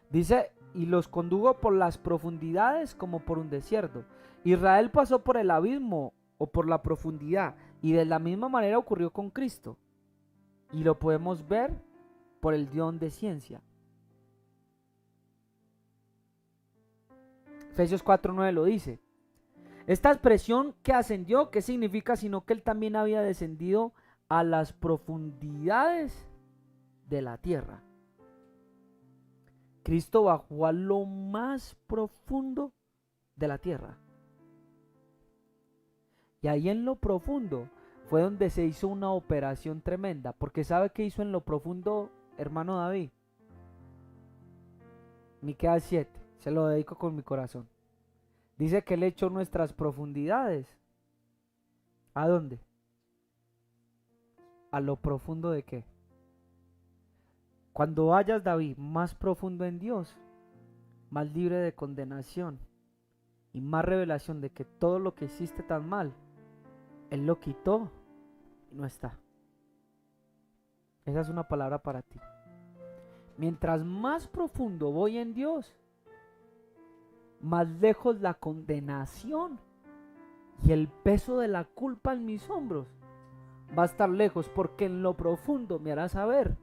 Dice, y los condujo por las profundidades como por un desierto. Israel pasó por el abismo o por la profundidad, y de la misma manera ocurrió con Cristo. Y lo podemos ver por el don de ciencia. Efesios 4:9 lo dice. Esta expresión que ascendió, ¿qué significa? Sino que él también había descendido a las profundidades de la tierra. Cristo bajó a lo más profundo de la tierra. Y ahí en lo profundo fue donde se hizo una operación tremenda. Porque ¿sabe qué hizo en lo profundo, hermano David? Miqueas 7, se lo dedico con mi corazón. Dice que él echó nuestras profundidades. ¿A dónde? ¿A lo profundo de qué? Cuando vayas, David, más profundo en Dios, más libre de condenación y más revelación de que todo lo que hiciste tan mal, Él lo quitó y no está. Esa es una palabra para ti. Mientras más profundo voy en Dios, más lejos la condenación y el peso de la culpa en mis hombros va a estar lejos, porque en lo profundo me hará saber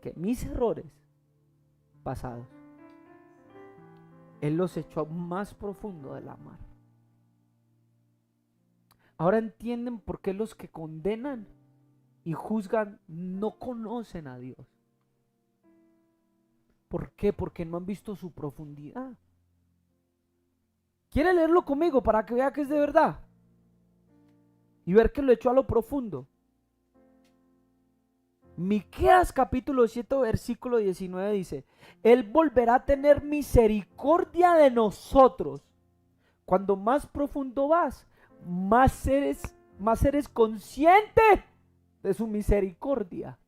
que mis errores pasados Él los echó más profundo de la mar. Ahora entienden por qué los que condenan y juzgan no conocen a Dios. ¿Por qué? Porque no han visto su profundidad. ¿Quiere leerlo conmigo para que vea que es de verdad? Y ver que lo echó a lo profundo. Miqueas capítulo 7 versículo 19 dice: Él volverá a tener misericordia de nosotros. Cuando más profundo vas, más eres consciente de su misericordia.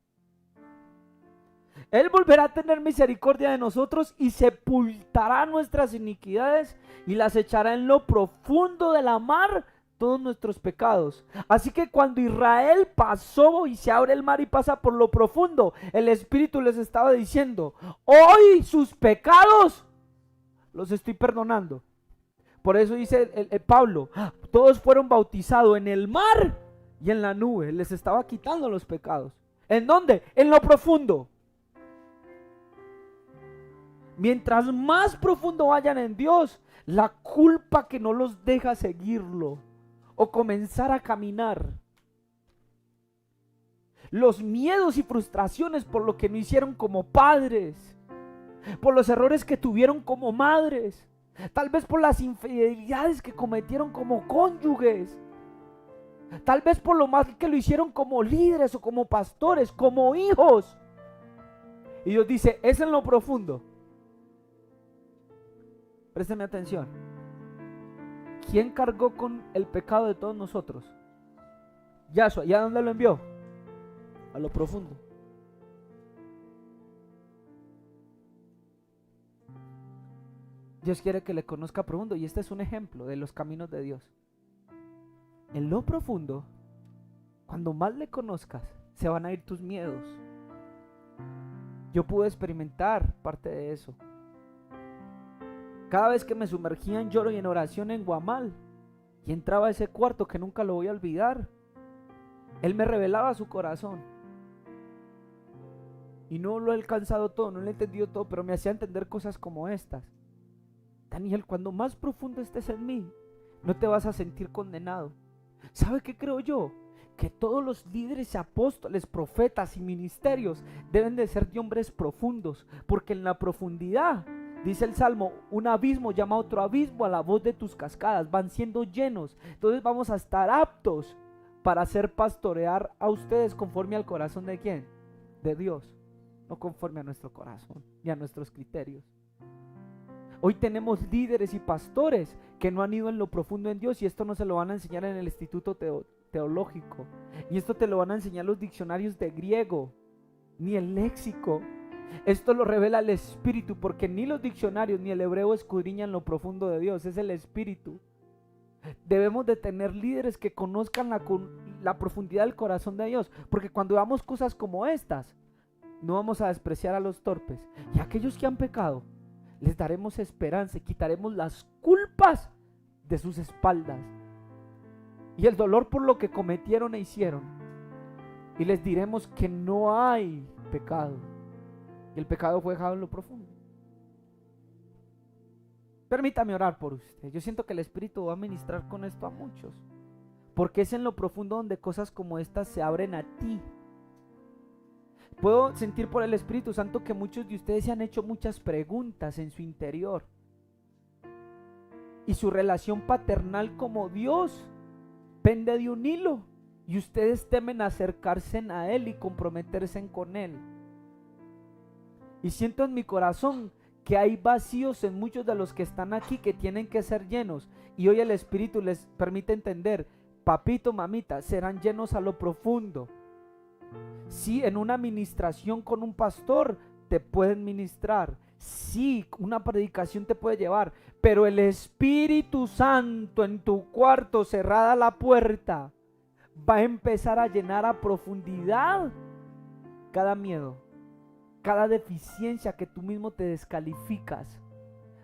Él volverá a tener misericordia de nosotros y sepultará nuestras iniquidades y las echará en lo profundo de la mar todos nuestros pecados. Así que cuando Israel pasó y se abre el mar y pasa por lo profundo, el Espíritu les estaba diciendo: hoy sus pecados los estoy perdonando. Por eso dice el Pablo: todos fueron bautizados en el mar y en la nube. Les estaba quitando los pecados. ¿En dónde? En lo profundo. Mientras más profundo vayan en Dios, la culpa que no los deja seguirlo o comenzar a caminar, los miedos y frustraciones por lo que no hicieron como padres, por los errores que tuvieron como madres, tal vez por las infidelidades que cometieron como cónyuges, tal vez por lo mal que lo hicieron como líderes o como pastores, como hijos. Y Dios dice: es en lo profundo. Présteme atención. ¿Quién cargó con el pecado de todos nosotros? Yahshua. ¿Y a dónde lo envió? A lo profundo. Dios quiere que le conozca profundo, y este es un ejemplo de los caminos de Dios. En lo profundo, cuando más le conozcas, se van a ir tus miedos. Yo pude experimentar parte de eso. Cada vez que me sumergía en lloro y en oración en Guamal y entraba a ese cuarto que nunca lo voy a olvidar, Él me revelaba su corazón. Y no lo he alcanzado todo, no lo he entendido todo, pero me hacía entender cosas como estas. Daniel, cuando más profundo estés en mí, no te vas a sentir condenado. ¿Sabe qué creo yo? Que todos los líderes, apóstoles, profetas y ministerios deben de ser de hombres profundos, porque en la profundidad, dice el Salmo, un abismo llama a otro abismo a la voz de tus cascadas, van siendo llenos. Entonces vamos a estar aptos para hacer pastorear a ustedes conforme al corazón ¿de quién? De Dios, no conforme a nuestro corazón ni a nuestros criterios. Hoy tenemos líderes y pastores que no han ido en lo profundo en Dios, y esto no se lo van a enseñar en el instituto teológico, y esto te lo van a enseñar los diccionarios de griego, ni el léxico. Esto lo revela el Espíritu, porque ni los diccionarios ni el hebreo escudriñan lo profundo de Dios, es el Espíritu. Debemos de tener líderes que conozcan la profundidad del corazón de Dios, porque cuando veamos cosas como estas, no vamos a despreciar a los torpes, y a aquellos que han pecado les daremos esperanza y quitaremos las culpas de sus espaldas y el dolor por lo que cometieron e hicieron, y les diremos que no hay pecado, Y el pecado fue dejado en lo profundo. Permítame orar por usted. Yo siento que el Espíritu va a ministrar con esto a muchos. Porque es en lo profundo donde cosas como estas se abren a ti. Puedo sentir por el Espíritu Santo que muchos de ustedes se han hecho muchas preguntas en su interior. Y su relación paternal como Dios pende de un hilo. Y ustedes temen acercarse a Él y comprometerse con Él. Y siento en mi corazón que hay vacíos en muchos de los que están aquí que tienen que ser llenos. Y hoy el Espíritu les permite entender, papito, mamita, serán llenos a lo profundo. Sí, en una administración con un pastor te pueden ministrar. Sí, una predicación te puede llevar. Pero el Espíritu Santo en tu cuarto, cerrada la puerta, va a empezar a llenar a profundidad cada miedo, cada deficiencia que tú mismo te descalificas,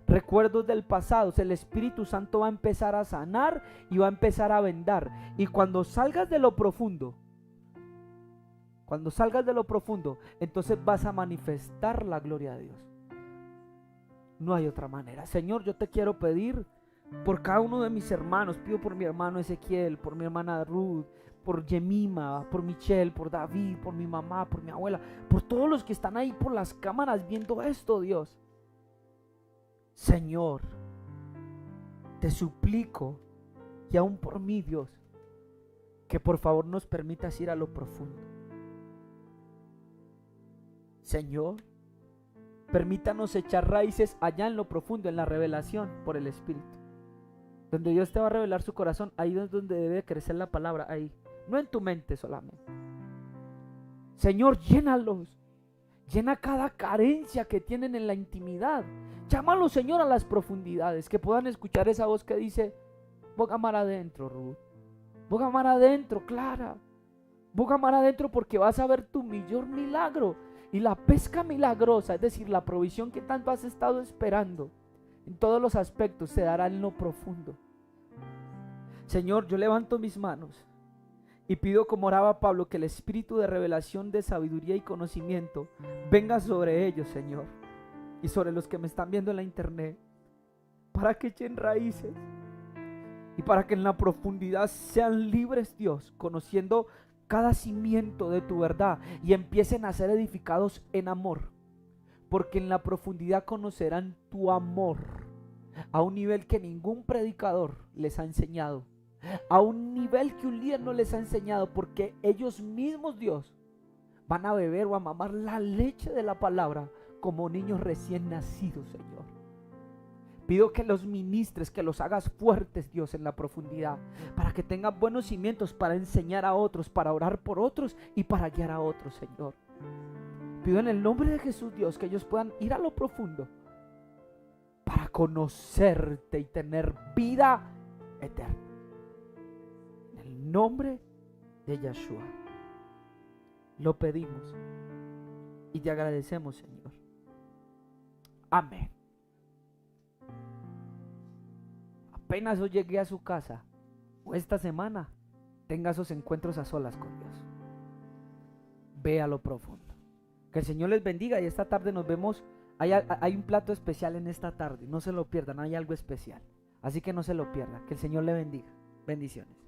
recuerdos del pasado. El Espíritu Santo va a empezar a sanar y va a empezar a vendar. Y cuando salgas de lo profundo, entonces vas a manifestar la gloria de Dios. No hay otra manera. Señor, yo te quiero pedir por cada uno de mis hermanos. Pido por mi hermano Ezequiel, por mi hermana Ruth, por Yemima, por Michelle, por David, por mi mamá, por mi abuela, por todos los que están ahí por las cámaras viendo esto, Dios. Señor, te suplico, y aún por mí, Dios, que por favor nos permitas ir a lo profundo. Señor, permítanos echar raíces allá en lo profundo, en la revelación por el Espíritu. Donde Dios te va a revelar su corazón, ahí es donde debe crecer la palabra, ahí. No en tu mente solamente. Señor, llénalos. Llena cada carencia que tienen en la intimidad. Llámalos, Señor, a las profundidades. Que puedan escuchar esa voz que dice: boga mar adentro, Ruth. Boga mar adentro, Clara. Boga mar adentro, porque vas a ver tu mayor milagro. Y la pesca milagrosa, es decir, la provisión que tanto has estado esperando, en todos los aspectos se dará en lo profundo. Señor, yo levanto mis manos y pido, como oraba Pablo, que el espíritu de revelación, de sabiduría y conocimiento venga sobre ellos, Señor, y sobre los que me están viendo en la internet, para que echen raíces y para que en la profundidad sean libres, Dios, conociendo cada cimiento de tu verdad, y empiecen a ser edificados en amor, porque en la profundidad conocerán tu amor a un nivel que ningún predicador les ha enseñado, a un nivel que un líder no les ha enseñado, porque ellos mismos, Dios, van a beber o a mamar la leche de la palabra como niños recién nacidos, Señor. Pido que los ministres, que los hagas fuertes, Dios, en la profundidad, para que tengan buenos cimientos para enseñar a otros, para orar por otros y para guiar a otros, Señor. Pido en el nombre de Jesús, Dios, que ellos puedan ir a lo profundo para conocerte y tener vida eterna. En el nombre de Yeshua lo pedimos y te agradecemos, Señor. Amén. Apenas yo llegué a su casa, o esta semana, tenga esos encuentros a solas con Dios. Ve a lo profundo. Que el Señor les bendiga, y esta tarde nos vemos. Hay un plato especial en esta tarde, no se lo pierdan, hay algo especial. Así que no se lo pierdan. Que el Señor le bendiga. Bendiciones.